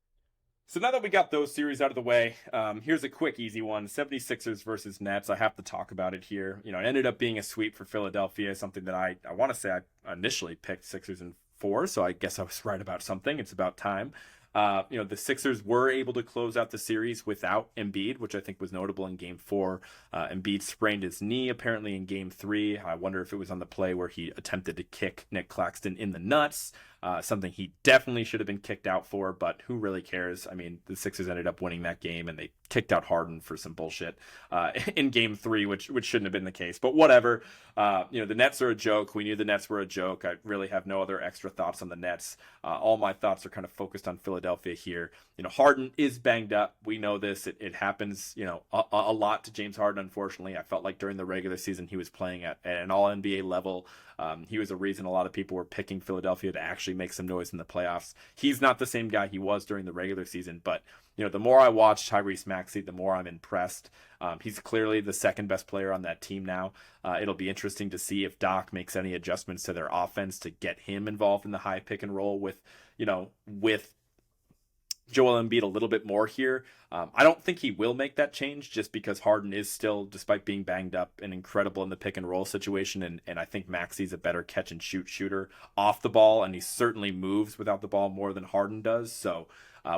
So now that we got those series out of the way, here's a quick, easy one. 76ers versus Nets. I have to talk about it here. It ended up being a sweep for Philadelphia, something that I want to say I initially picked Sixers in 4, so I guess I was right about something. It's about time. The Sixers were able to close out the series without Embiid, which I think was notable in Game 4. Embiid sprained his knee apparently in Game 3. I wonder if it was on the play where he attempted to kick Nick Claxton in the nuts. Something he definitely should have been kicked out for, but who really cares? I mean, the Sixers ended up winning that game, and they kicked out Harden for some bullshit in Game 3, which shouldn't have been the case. But whatever. The Nets are a joke. We knew the Nets were a joke. I really have no other extra thoughts on the Nets. All my thoughts are kind of focused on Philadelphia here. Harden is banged up. We know this. It happens, a lot to James Harden, unfortunately. I felt like during the regular season he was playing at an all-NBA level. He was a reason a lot of people were picking Philadelphia to actually make some noise in the playoffs. He's not the same guy he was during the regular season, but the more I watch Tyrese Maxey, the more I'm impressed. He's clearly the second best player on that team now. It'll be interesting to see if Doc makes any adjustments to their offense to get him involved in the high pick and roll with Joel Embiid a little bit more here. I don't think he will make that change just because Harden is still, despite being banged up, and incredible in the pick and roll situation. And I think Maxey's a better catch and shoot shooter off the ball, and he certainly moves without the ball more than Harden does. So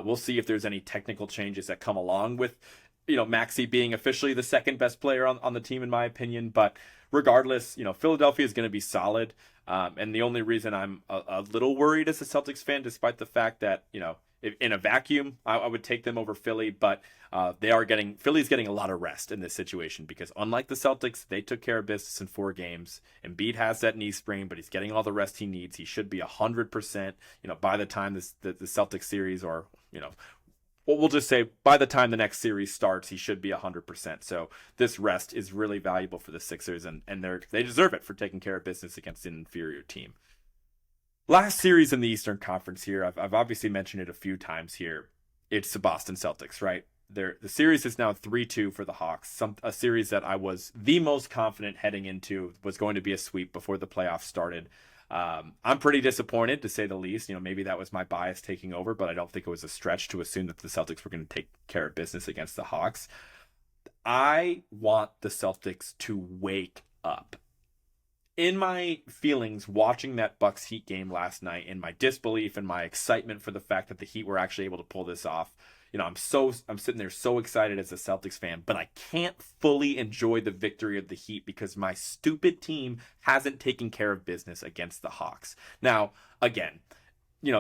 we'll see if there's any technical changes that come along with, Maxey being officially the second best player on the team, in my opinion. But regardless, Philadelphia is going to be solid. And the only reason I'm a little worried as a Celtics fan, despite the fact that, in a vacuum, I would take them over Philly, but Philly's getting a lot of rest in this situation because unlike the Celtics, they took care of business in 4 games. Embiid has that knee sprain, but he's getting all the rest he needs. He should be 100%, by the time the Celtics series, or, we'll just say by the time the next series starts, he should be 100%. So this rest is really valuable for the Sixers, and they deserve it for taking care of business against an inferior team. Last series in the Eastern Conference here, I've obviously mentioned it a few times here. It's the Boston Celtics, right? The series is now 3-2 for the Hawks, a series that I was the most confident heading into was going to be a sweep before the playoffs started. I'm pretty disappointed, to say the least. Maybe that was my bias taking over, but I don't think it was a stretch to assume that the Celtics were going to take care of business against the Hawks. I want the Celtics to wake up. In my feelings watching that Bucks Heat game last night, in my disbelief and my excitement for the fact that the Heat were actually able to pull this off, I'm sitting there so excited as a Celtics fan, but I can't fully enjoy the victory of the Heat because my stupid team hasn't taken care of business against the Hawks. Now, again,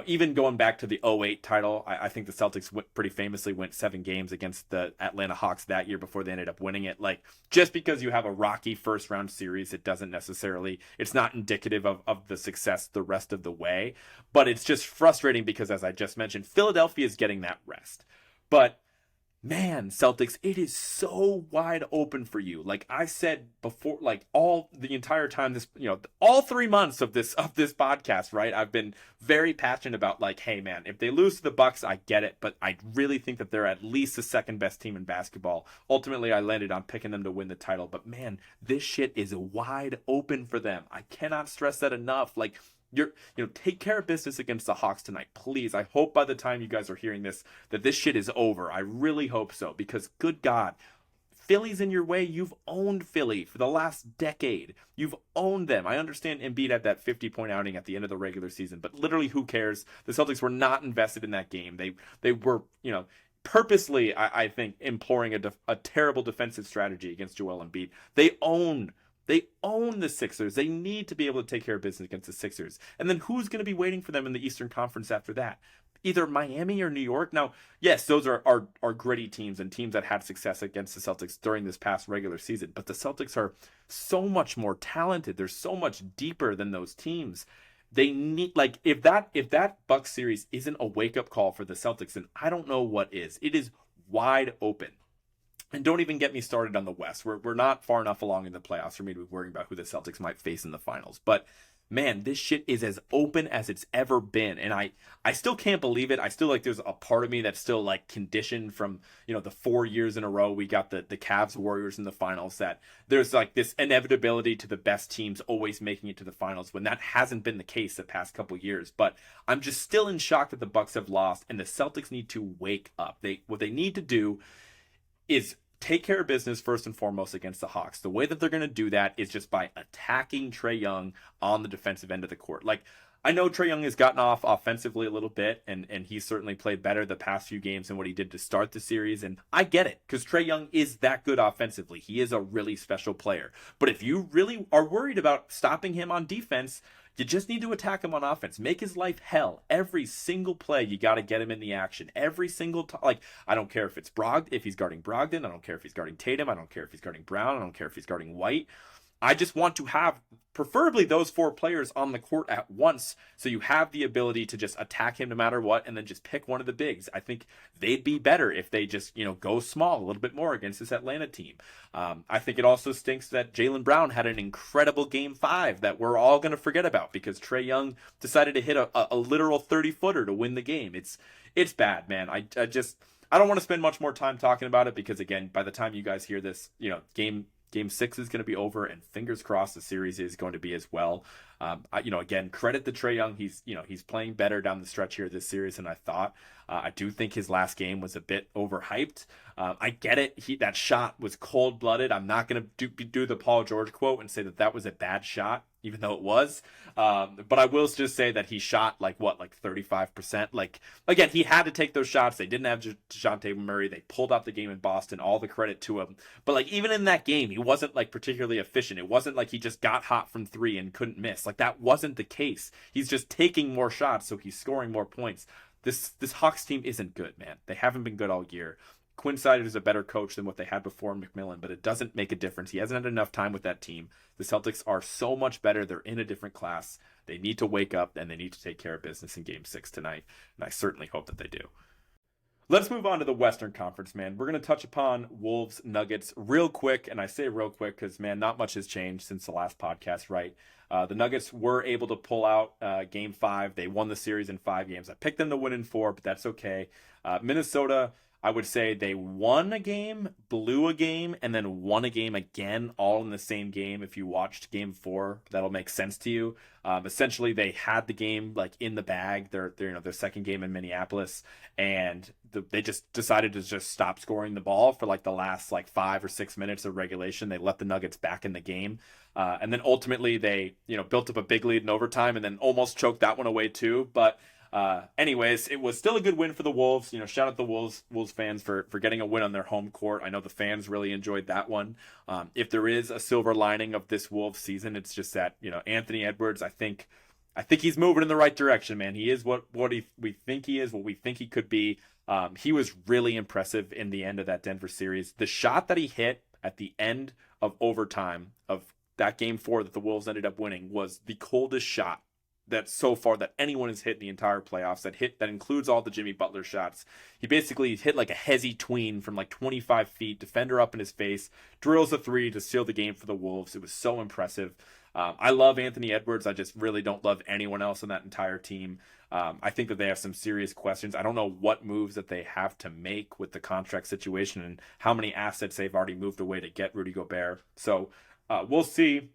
even going back to the '08 title, I think the Celtics pretty famously went 7 games against the Atlanta Hawks that year before they ended up winning it. Like, just because you have a rocky first round series, it's not indicative of the success the rest of the way. But it's just frustrating because, as I just mentioned, Philadelphia is getting that rest. But man, Celtics, it is so wide open for you. Like I said before, like all the entire time all 3 months of this podcast, right? I've been very passionate about like, hey man, if they lose to the Bucks, I get it, but I really think that they're at least the second best team in basketball. Ultimately, I landed on picking them to win the title, but man, this shit is wide open for them. I cannot stress that enough. Like, take care of business against the Hawks tonight, please. I hope by the time you guys are hearing this that this shit is over. I really hope so, because good God, Philly's in your way. You've owned Philly for the last decade. You've owned them. I understand Embiid had that 50-point outing at the end of the regular season, but literally who cares? The Celtics were not invested in that game. They were, purposely, I think, employing a terrible defensive strategy against Joel Embiid. They own the Sixers. They need to be able to take care of business against the Sixers. And then who's going to be waiting for them in the Eastern Conference after that? Either Miami or New York. Now, yes, those are gritty teams and teams that had success against the Celtics during this past regular season. But the Celtics are so much more talented. They're so much deeper than those teams. They need, like, if that Bucks series isn't a wake-up call for the Celtics, then I don't know what is. It is wide open. And don't even get me started on the West. We're not far enough along in the playoffs for me to be worrying about who the Celtics might face in the finals. But man, this shit is as open as it's ever been. And I still can't believe it. I still, like, there's a part of me that's still like conditioned from, the 4 years in a row we got the Cavs Warriors in the finals, that there's like this inevitability to the best teams always making it to the finals, when that hasn't been the case the past couple years. But I'm just still in shock that the Bucks have lost, and the Celtics need to wake up. What they need to do is take care of business first and foremost against the Hawks. The way that they're going to do that is just by attacking Trae Young on the defensive end of the court. Like, I know Trae Young has gotten off offensively a little bit, and he's certainly played better the past few games than what he did to start the series, and I get it, because Trae Young is that good offensively. He is a really special player. But if you really are worried about stopping him on defense, you just need to attack him on offense. Make his life hell. Every single play, you got to get him in the action. Every single time. Like, I don't care if it's if he's guarding Brogdon. I don't care if he's guarding Tatum. I don't care if he's guarding Brown. I don't care if he's guarding White. I just want to have preferably those 4 players on the court at once, so you have the ability to just attack him no matter what, and then just pick one of the bigs. I think they'd be better if they just, go small a little bit more against this Atlanta team. I think it also stinks that Jaylen Brown had an incredible Game 5 that we're all going to forget about because Trae Young decided to hit a literal 30-footer to win the game. It's bad, man. I don't want to spend much more time talking about it because, again, by the time you guys hear this, Game 6 is going to be over, and fingers crossed the series is going to be as well. Again, credit to Trae Young. He's playing better down the stretch here this series than I thought. I do think his last game was a bit overhyped. I get it. That shot was cold-blooded. I'm not going to do the Paul George quote and say that was a bad shot, even though it was. But I will just say that he shot like 35%. Like, again, he had to take those shots. They didn't have DeJounte Murray. They pulled out the game in Boston. All the credit to him. But like, even in that game, he wasn't like particularly efficient. It wasn't like he just got hot from 3 and couldn't miss. Like, that wasn't the case. He's just taking more shots, so he's scoring more points. This Hawks team isn't good, man. They haven't been good all year. Quinn Snyder is a better coach than what they had before in McMillan, but it doesn't make a difference. He hasn't had enough time with that team. The Celtics are so much better. They're in a different class. They need to wake up, and they need to take care of business in Game 6 tonight, and I certainly hope that they do. Let's move on to the Western Conference, man. We're going to touch upon Wolves Nuggets real quick, and I say real quick because, man, not much has changed since the last podcast, right? The Nuggets were able to pull out Game 5. They won the series in 5 games. I picked them to win in 4, but that's okay. Minnesota, I would say they won a game, blew a game, and then won a game again, all in the same game. If you watched Game 4, that'll make sense to you. Essentially, they had the game like in the bag. Their second game in Minneapolis, and they just decided to just stop scoring the ball for like the last 5 or 6 minutes of regulation. They let the Nuggets back in the game, and then ultimately they built up a big lead in overtime, and then almost choked that one away too. But Anyways, it was still a good win for the Wolves. Shout out the Wolves fans for getting a win on their home court. I know the fans really enjoyed that one. If there is a silver lining of this Wolves season, it's just that Anthony Edwards. I think he's moving in the right direction, man. He is what we think he is, what we think he could be. He was really impressive in the end of that Denver series. The shot that he hit at the end of overtime of that game 4 that the Wolves ended up winning was the coldest shot that so far that anyone has hit in the entire playoffs. That includes all the Jimmy Butler shots. He basically hit like a hezzy tween from like 25 feet, defender up in his face, drills a 3 to seal the game for the Wolves. It was so impressive. I love Anthony Edwards. I just really don't love anyone else on that entire team. I think that they have some serious questions. I don't know what moves that they have to make with the contract situation and how many assets they've already moved away to get Rudy Gobert. So we'll see.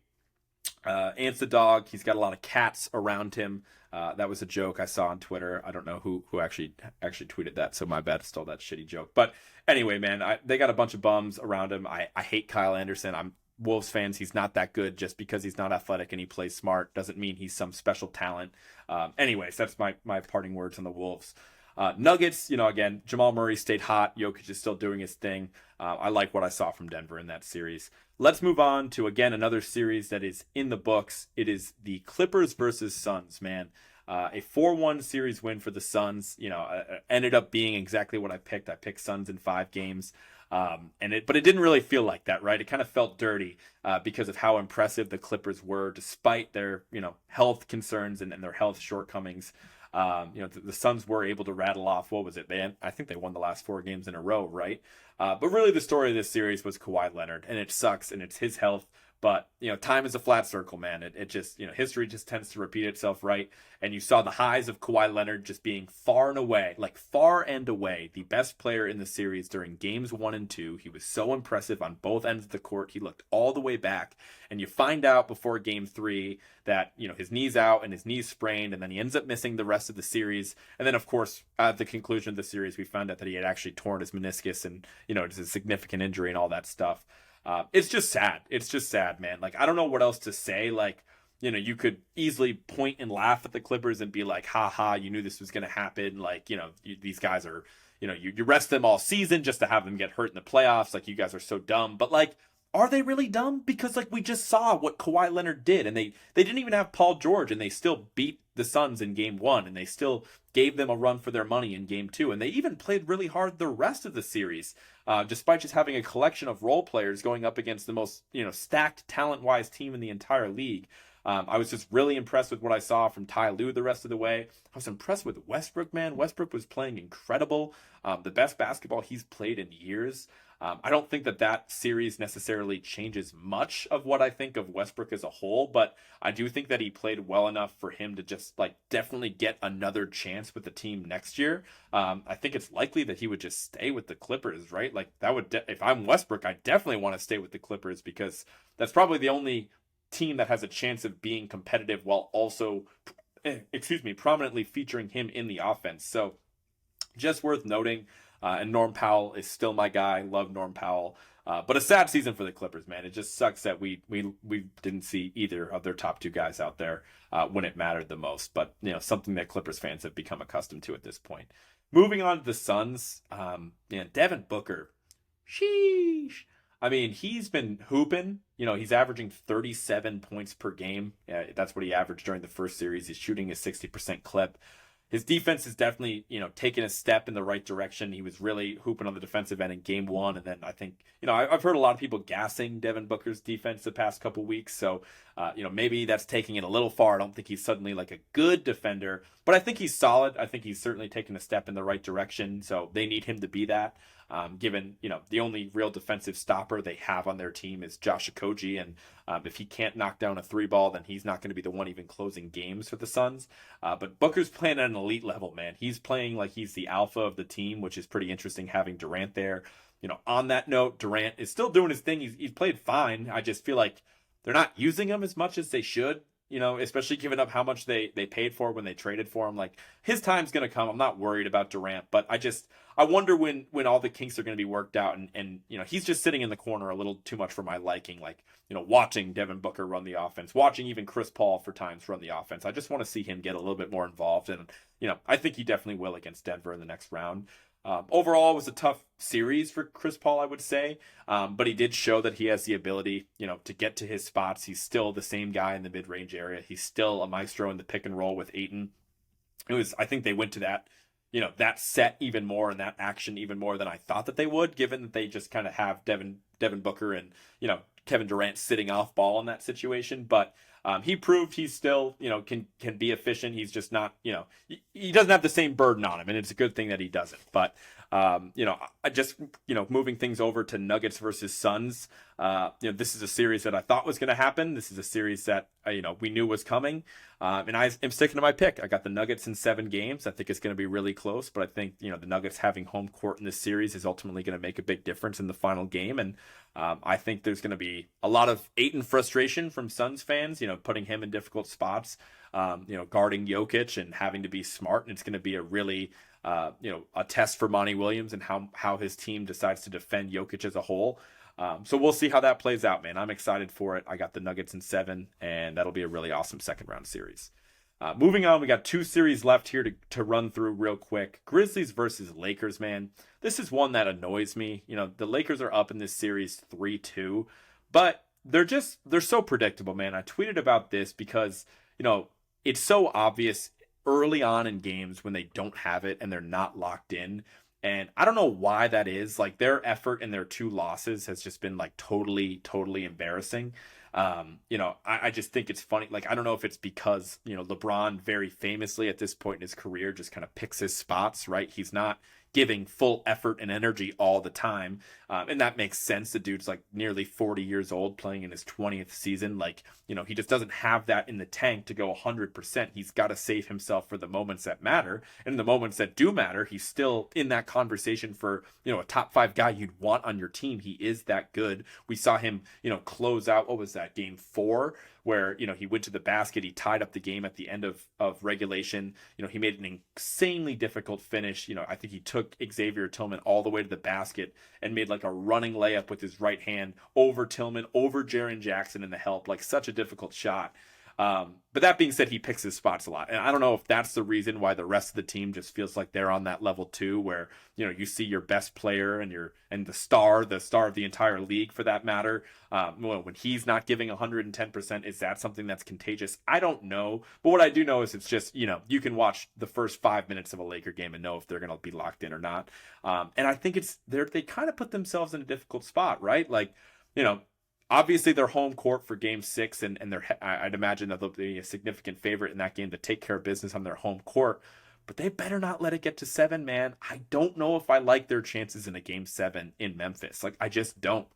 Ant's the dog. He's got a lot of cats around him. That was a joke I saw on Twitter. I don't know who actually tweeted that, so my bad. I stole that shitty joke. But anyway, man, they got a bunch of bums around him. I hate Kyle Anderson. I'm Wolves fans. He's not that good. Just because he's not athletic and he plays smart doesn't mean he's some special talent. Anyways, that's my parting words on the Wolves. Nuggets, again, Jamal Murray stayed hot. Jokic is still doing his thing. I like what I saw from Denver in that series. Let's move on to, again, another series that is in the books. It is the Clippers versus Suns, man. A 4-1 series win for the Suns, ended up being exactly what I picked. I picked Suns in 5 games. But it didn't really feel like that, right? It kind of felt dirty because of how impressive the Clippers were, despite their, health concerns and their health shortcomings. The Suns were able to rattle off, what was it? I think they won the last 4 games in a row, right? But really the story of this series was Kawhi Leonard, and it sucks, and it's his health. But, time is a flat circle, man. It just, history just tends to repeat itself, right? And you saw the highs of Kawhi Leonard just being far and away, the best player in the series during games 1 and 2. He was so impressive on both ends of the court. He looked all the way back. And you find out before game 3 that, his knee's out and his knee's sprained, and then he ends up missing the rest of the series. And then, of course, at the conclusion of the series, we found out that he had actually torn his meniscus and, it's a significant injury and all that stuff. It's just sad. It's just sad, man. Like, I don't know what else to say. Like, you could easily point and laugh at the Clippers and be like, ha ha, you knew this was going to happen. Like, these guys are, you rest them all season just to have them get hurt in the playoffs. Like, you guys are so dumb. But, like, are they really dumb? Because, like, we just saw what Kawhi Leonard did. And they didn't even have Paul George, and they still beat the Suns in game 1. And they still gave them a run for their money in game 2. And they even played really hard the rest of the series. Despite just having a collection of role players going up against the most, stacked talent-wise team in the entire league. I was just really impressed with what I saw from Ty Lue the rest of the way. I was impressed with Westbrook, man. Westbrook was playing incredible. The best basketball he's played in years. I don't think that series necessarily changes much of what I think of Westbrook as a whole, but I do think that he played well enough for him to just definitely get another chance with the team next year. I think it's likely that he would just stay with the Clippers, right? Like that would, if I'm Westbrook, I definitely want to stay with the Clippers because that's probably the only team that has a chance of being competitive while also, prominently featuring him in the offense. So just worth noting. And Norm Powell is still my guy. Love Norm Powell. But a sad season for the Clippers, man. It just sucks that we didn't see either of their top 2 guys out there when it mattered the most. But, something that Clippers fans have become accustomed to at this point. Moving on to the Suns, Devin Booker. Sheesh. I mean, he's been hooping. He's averaging 37 points per game. That's what he averaged during the first series. He's shooting a 60% clip. His defense is definitely, taking a step in the right direction. He was really hooping on the defensive end in game 1. And then I think, I've heard a lot of people gassing Devin Booker's defense the past couple weeks. So, maybe that's taking it a little far. I don't think he's suddenly like a good defender, but I think he's solid. I think he's certainly taken a step in the right direction. So they need him to be that. Given, the only real defensive stopper they have on their team is Josh Okogie. And if he can't knock down a 3-ball, then he's not going to be the one even closing games for the Suns. But Booker's playing at an elite level, man. He's playing like he's the alpha of the team, which is pretty interesting having Durant there. On that note, Durant is still doing his thing. He's played fine. I just feel like they're not using him as much as they should. especially given up how much they paid for when they traded for him. Like, his time's going to come. I'm not worried about Durant, but I wonder when all the kinks are going to be worked out, and he's just sitting in the corner a little too much for my liking. Like, watching Devin Booker run the offense, watching even Chris Paul for times run the offense. I just want to see him get a little bit more involved, and I think he definitely will against Denver in the next round. Overall, it was a tough series for Chris Paul, I would say, but he did show that he has the ability, to get to his spots. He's still the same guy in the mid-range area. He's still a maestro in the pick and roll with Ayton. I think they went to that set even more and that action even more than I thought that they would, given that they just kind of have Devin Booker and Kevin Durant sitting off ball in that situation. But he proved he's still can be efficient. He's just not he doesn't have the same burden on him, and it's a good thing that he doesn't. But I just moving things over to Nuggets versus Suns. This is a series that I thought was going to happen. This is a series that we knew was coming, and I am sticking to my pick. I got the Nuggets in 7 games. I think it's going to be really close, but I think the Nuggets having home court in this series is ultimately going to make a big difference in the final game, and I think there's going to be a lot of Ayton frustration from Suns fans, putting him in difficult spots, guarding Jokic and having to be smart, and it's going to be a really a test for Monty Williams and how his team decides to defend Jokic as a whole. So we'll see how that plays out, man. I'm excited for it. I got the Nuggets in 7, and that'll be a really awesome second round series. Moving on, we got 2 series left here to run through real quick. Grizzlies versus Lakers, man. This is one that annoys me. The Lakers are up in this series 3-2, but they're so predictable, man. I tweeted about this because, it's so obvious early on in games when they don't have it and they're not locked in. And I don't know why that is. Like, their effort in their 2 losses has just been like totally embarrassing. I just think it's funny. Like, I don't know if it's because, LeBron very famously at this point in his career just kind of picks his spots, right? He's not giving full effort and energy all the time. And that makes sense. The dude's like nearly 40 years old playing in his 20th season. Like, he just doesn't have that in the tank to go 100%. He's got to save himself for the moments that matter. And in the moments that do matter, he's still in that conversation for, a top 5 guy you'd want on your team. He is that good. We saw him, close out, what was that, game 4? Where, he went to the basket, he tied up the game at the end of regulation. He made an insanely difficult finish. I think he took Xavier Tillman all the way to the basket and made like a running layup with his right hand over Tillman, over Jaren Jackson in the help, like such a difficult shot. But that being said, he picks his spots a lot. And I don't know if that's the reason why the rest of the team just feels like they're on that level too, where, you see your best player and the star of the entire league for that matter. When he's not giving 110%, is that something that's contagious? I don't know. But what I do know is it's just, you can watch the first 5 minutes of a Laker game and know if they're going to be locked in or not. And I think they kind of put themselves in a difficult spot, right? Like, obviously, they're home court for Game 6, and I'd imagine that they'll be a significant favorite in that game to take care of business on their home court. But they better not let it get to 7, man. I don't know if I like their chances in a Game 7 in Memphis. Like, I just don't.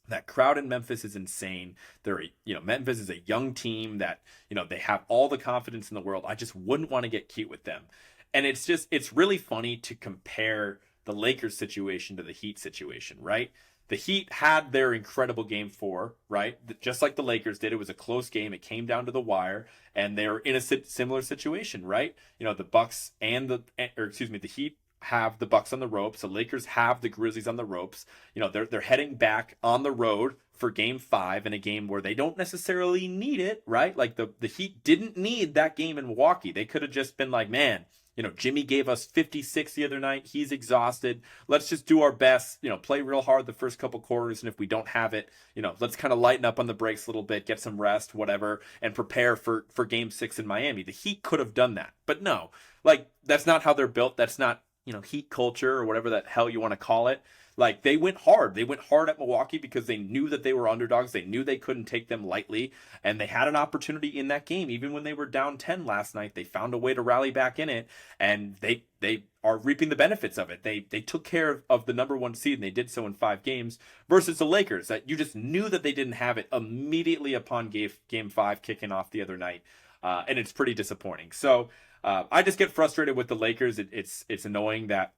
That crowd in Memphis is insane. Memphis is a young team that, they have all the confidence in the world. I just wouldn't want to get cute with them. And it's really funny to compare the Lakers situation to the Heat situation, right? The Heat had their incredible Game 4, right? Just like the Lakers did. It was a close game. It came down to the wire, and they're in a similar situation, right? The Bucks the Heat have the Bucks on the ropes. The Lakers have the Grizzlies on the ropes. They're heading back on the road for Game 5 in a game where they don't necessarily need it, right? Like the Heat didn't need that game in Milwaukee. They could have just been like, man, Jimmy gave us 56 the other night. He's exhausted. Let's just do our best, play real hard the first couple quarters. And if we don't have it, let's kind of lighten up on the brakes a little bit, get some rest, whatever, and prepare for Game 6 in Miami. The Heat could have done that. But no, like, that's not how they're built. That's not, Heat culture or whatever the hell you want to call it. Like, they went hard. They went hard at Milwaukee because they knew that they were underdogs. They knew they couldn't take them lightly. And they had an opportunity in that game. Even when they were down 10 last night, they found a way to rally back in it. And they are reaping the benefits of it. They took care of the number 1 seed, and they did so in 5 games versus the Lakers that you just knew that they didn't have it immediately upon game 5 kicking off the other night. And it's pretty disappointing. So I just get frustrated with the Lakers. It's annoying that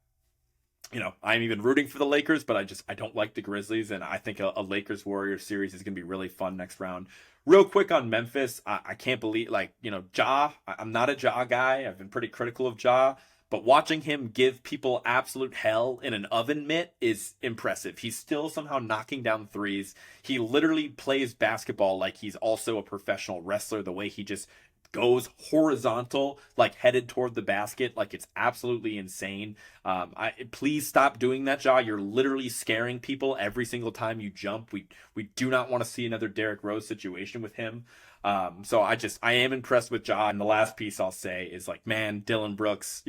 I'm even rooting for the Lakers, but I don't like the Grizzlies, and I think a Lakers Warriors series is going to be really fun next round. Real quick on Memphis, I can't believe, Ja. I'm not a Ja guy. I've been pretty critical of Ja, but watching him give people absolute hell in an oven mitt is impressive. He's still somehow knocking down threes. He literally plays basketball like he's also a professional wrestler. The way he just goes horizontal, like headed toward the basket, like it's absolutely insane. Please stop doing that, Ja. You're literally scaring people every single time you jump. We do not want to see another Derrick Rose situation with him. So I am impressed with Ja. And the last piece I'll say is like, man, Dylan Brooks,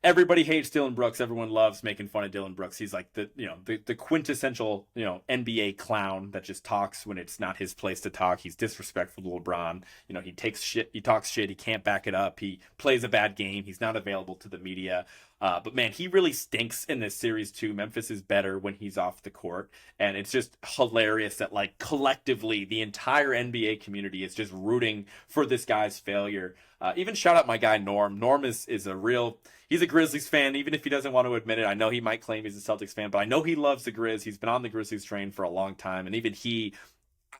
everybody hates Dylan Brooks. Everyone loves making fun of Dylan Brooks. He's like the quintessential, NBA clown that just talks when it's not his place to talk. He's disrespectful to LeBron. He takes shit, he talks shit, he can't back it up. He plays a bad game. He's not available to the media. But man, he really stinks in this series too. Memphis is better when he's off the court. And it's just hilarious that like collectively the entire NBA community is just rooting for this guy's failure. Even shout out my guy Norm. Norm is he's a Grizzlies fan, even if he doesn't want to admit it. I know he might claim he's a Celtics fan, but I know he loves the Grizz. He's been on the Grizzlies train for a long time. And even he,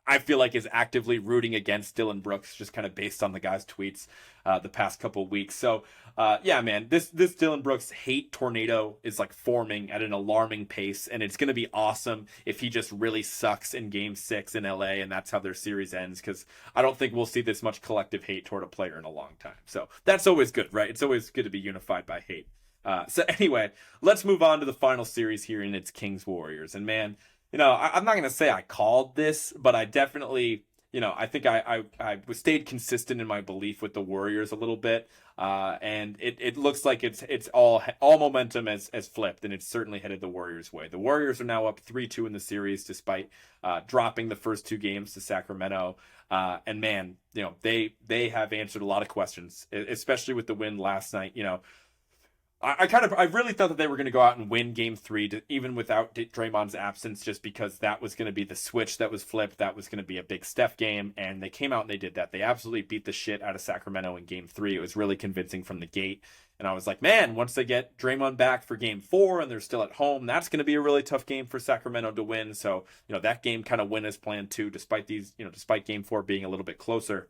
I feel like, is actively rooting against Dylan Brooks, just kind of based on the guy's tweets the past couple weeks. So, yeah, man, this Dylan Brooks hate tornado is like forming at an alarming pace, and it's going to be awesome if he just really sucks in Game 6 in LA, and that's how their series ends, because I don't think we'll see this much collective hate toward a player in a long time. So that's always good, right? It's always good to be unified by hate. So anyway, let's move on to the final series here, and it's Kings Warriors. And man, I'm not going to say I called this, but I definitely, I think I stayed consistent in my belief with the Warriors a little bit. And it looks like it's all momentum has flipped, and it's certainly headed the Warriors' way. The Warriors are now up 3-2 in the series, despite dropping the first two games to Sacramento. And man, they have answered a lot of questions, especially with the win last night. I really thought that they were going to go out and win Game 3, even without Draymond's absence, just because that was going to be the switch that was flipped. That was going to be a big Steph game, and they came out and they did that. They absolutely beat the shit out of Sacramento in Game 3. It was really convincing from the gate, and I was like, man, once they get Draymond back for Game 4 and they're still at home, that's going to be a really tough game for Sacramento to win. So, that game kind of went as planned too, despite Game 4 being a little bit closer.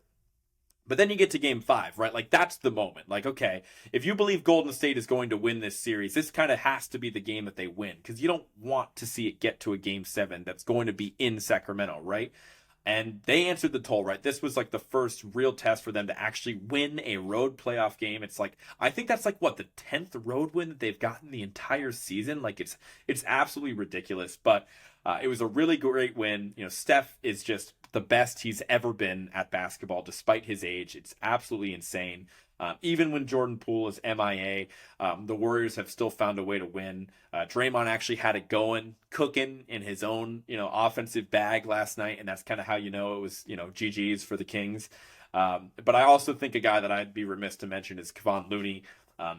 But then you get to Game 5, right? Like, that's the moment. Like, okay, if you believe Golden State is going to win this series, this kind of has to be the game that they win, because you don't want to see it get to a Game 7 that's going to be in Sacramento, right? And they answered the toll, right? This was like the first real test for them to actually win a road playoff game. It's like, I think that's like what, the 10th road win that they've gotten the entire season. Like, it's absolutely ridiculous, but it was a really great win. Steph is just the best he's ever been at basketball, despite his age. It's absolutely insane. Even when Jordan Poole is MIA, the Warriors have still found a way to win. Draymond actually had it cooking in his own, offensive bag last night, and that's kind of how it was, GG's for the Kings. But I also think a guy that I'd be remiss to mention is Kevon Looney.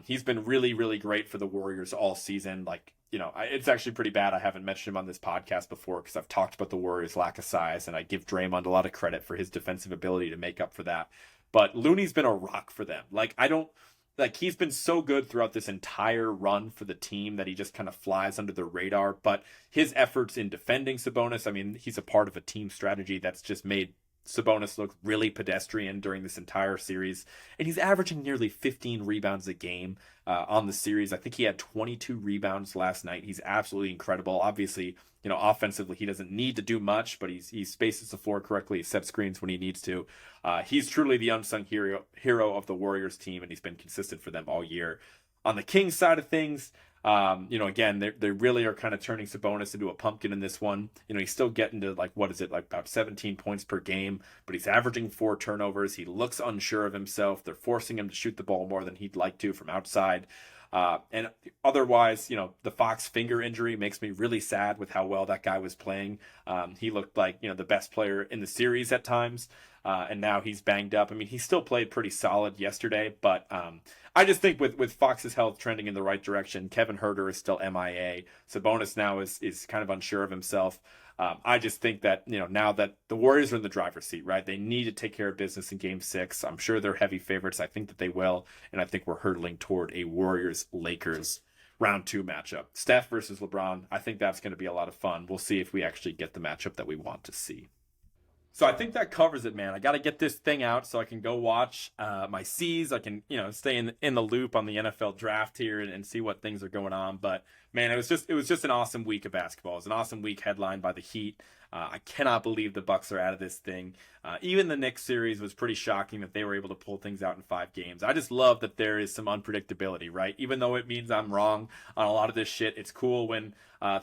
He's been really, really great for the Warriors all season. Like, it's actually pretty bad I haven't mentioned him on this podcast before, because I've talked about the Warriors' lack of size, and I give Draymond a lot of credit for his defensive ability to make up for that. But Looney's been a rock for them. He's been so good throughout this entire run for the team that he just kind of flies under the radar. But his efforts in defending Sabonis, I mean, he's a part of a team strategy that's just made Sabonis look really pedestrian during this entire series, and he's averaging nearly 15 rebounds a game on the series. I think he had 22 rebounds last night. He's absolutely incredible. Obviously, offensively, he doesn't need to do much, but he spaces the floor correctly, sets screens when he needs to. He's truly the unsung hero of the Warriors team, and he's been consistent for them all year. On the Kings side of things, again, they really are kind of turning Sabonis into a pumpkin in this one. He's still getting to about 17 points per game, but he's averaging 4 turnovers. He looks unsure of himself. They're forcing him to shoot the ball more than he'd like to from outside. And otherwise, the Fox finger injury makes me really sad with how well that guy was playing. He looked like, the best player in the series at times. And now he's banged up. I mean, he still played pretty solid yesterday, but I just think with Fox's health trending in the right direction, Kevin Huerter is still MIA. Sabonis now is kind of unsure of himself. I just think that, now that the Warriors are in the driver's seat, right? They need to take care of business in Game 6. I'm sure they're heavy favorites. I think that they will. And I think we're hurtling toward a Warriors-Lakers round 2 matchup. Steph versus LeBron. I think that's going to be a lot of fun. We'll see if we actually get the matchup that we want to see. So I think that covers it, man. I got to get this thing out so I can go watch my C's. I can, stay in the loop on the NFL draft here and see what things are going on. But man, it was just an awesome week of basketball. It was an awesome week headlined by the Heat. I cannot believe the Bucks are out of this thing. Even the Knicks series was pretty shocking that they were able to pull things out in 5 games. I just love that there is some unpredictability, right? Even though it means I'm wrong on a lot of this shit, it's cool when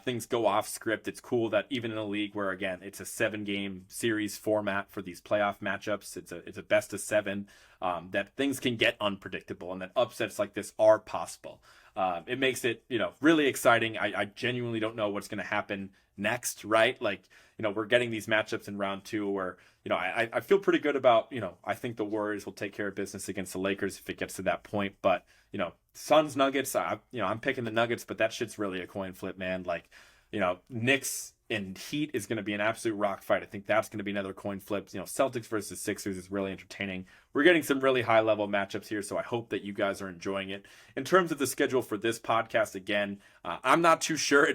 things go off script. It's cool that even in a league where, again, it's a 7-game series format for these playoff matchups, it's a best of 7, that things can get unpredictable and that upsets like this are possible. It makes it, really exciting. I genuinely don't know what's going to happen next, right? Like, we're getting these matchups in round 2 where, I feel pretty good about, I think the Warriors will take care of business against the Lakers if it gets to that point. But, Suns, Nuggets, I'm picking the Nuggets, but that shit's really a coin flip, man. Like, Knicks and Heat is going to be an absolute rock fight. I think that's going to be another coin flip. Celtics versus Sixers is really entertaining. We're getting some really high level matchups here, so I hope that you guys are enjoying it. In terms of the schedule for this podcast, again, I'm not too sure.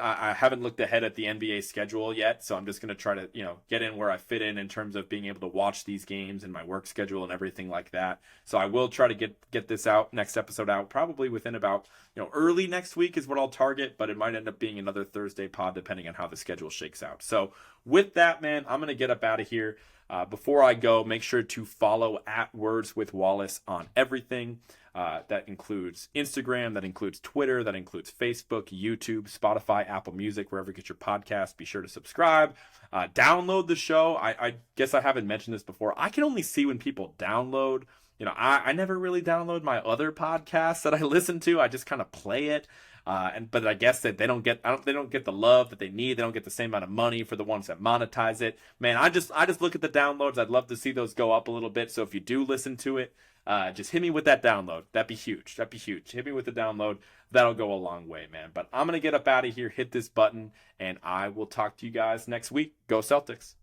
I haven't looked ahead at the NBA schedule yet, so I'm just going to try to, get in where I fit in terms of being able to watch these games and my work schedule and everything like that. So I will try to get this next episode out, probably within about, early next week is what I'll target, but it might end up being another Thursday pod depending on how the schedule shakes out. So with that, man, I'm going to get up out of here. Before I go, make sure to follow @WordsWithWallace on everything. That includes Instagram, that includes Twitter, that includes Facebook, YouTube, Spotify, Apple Music, wherever you get your podcast. Be sure to subscribe. Download the show. I guess I haven't mentioned this before. I can only see when people download. I never really download my other podcasts that I listen to. I just kind of play it. But I guess that they don't get the love that they need. They don't get the same amount of money for the ones that monetize it. Man, I just look at the downloads. I'd love to see those go up a little bit. So if you do listen to it, just hit me with that download. That'd be huge. Hit me with the download. That'll go a long way, man. But I'm going to get up out of here, hit this button, and I will talk to you guys next week. Go Celtics.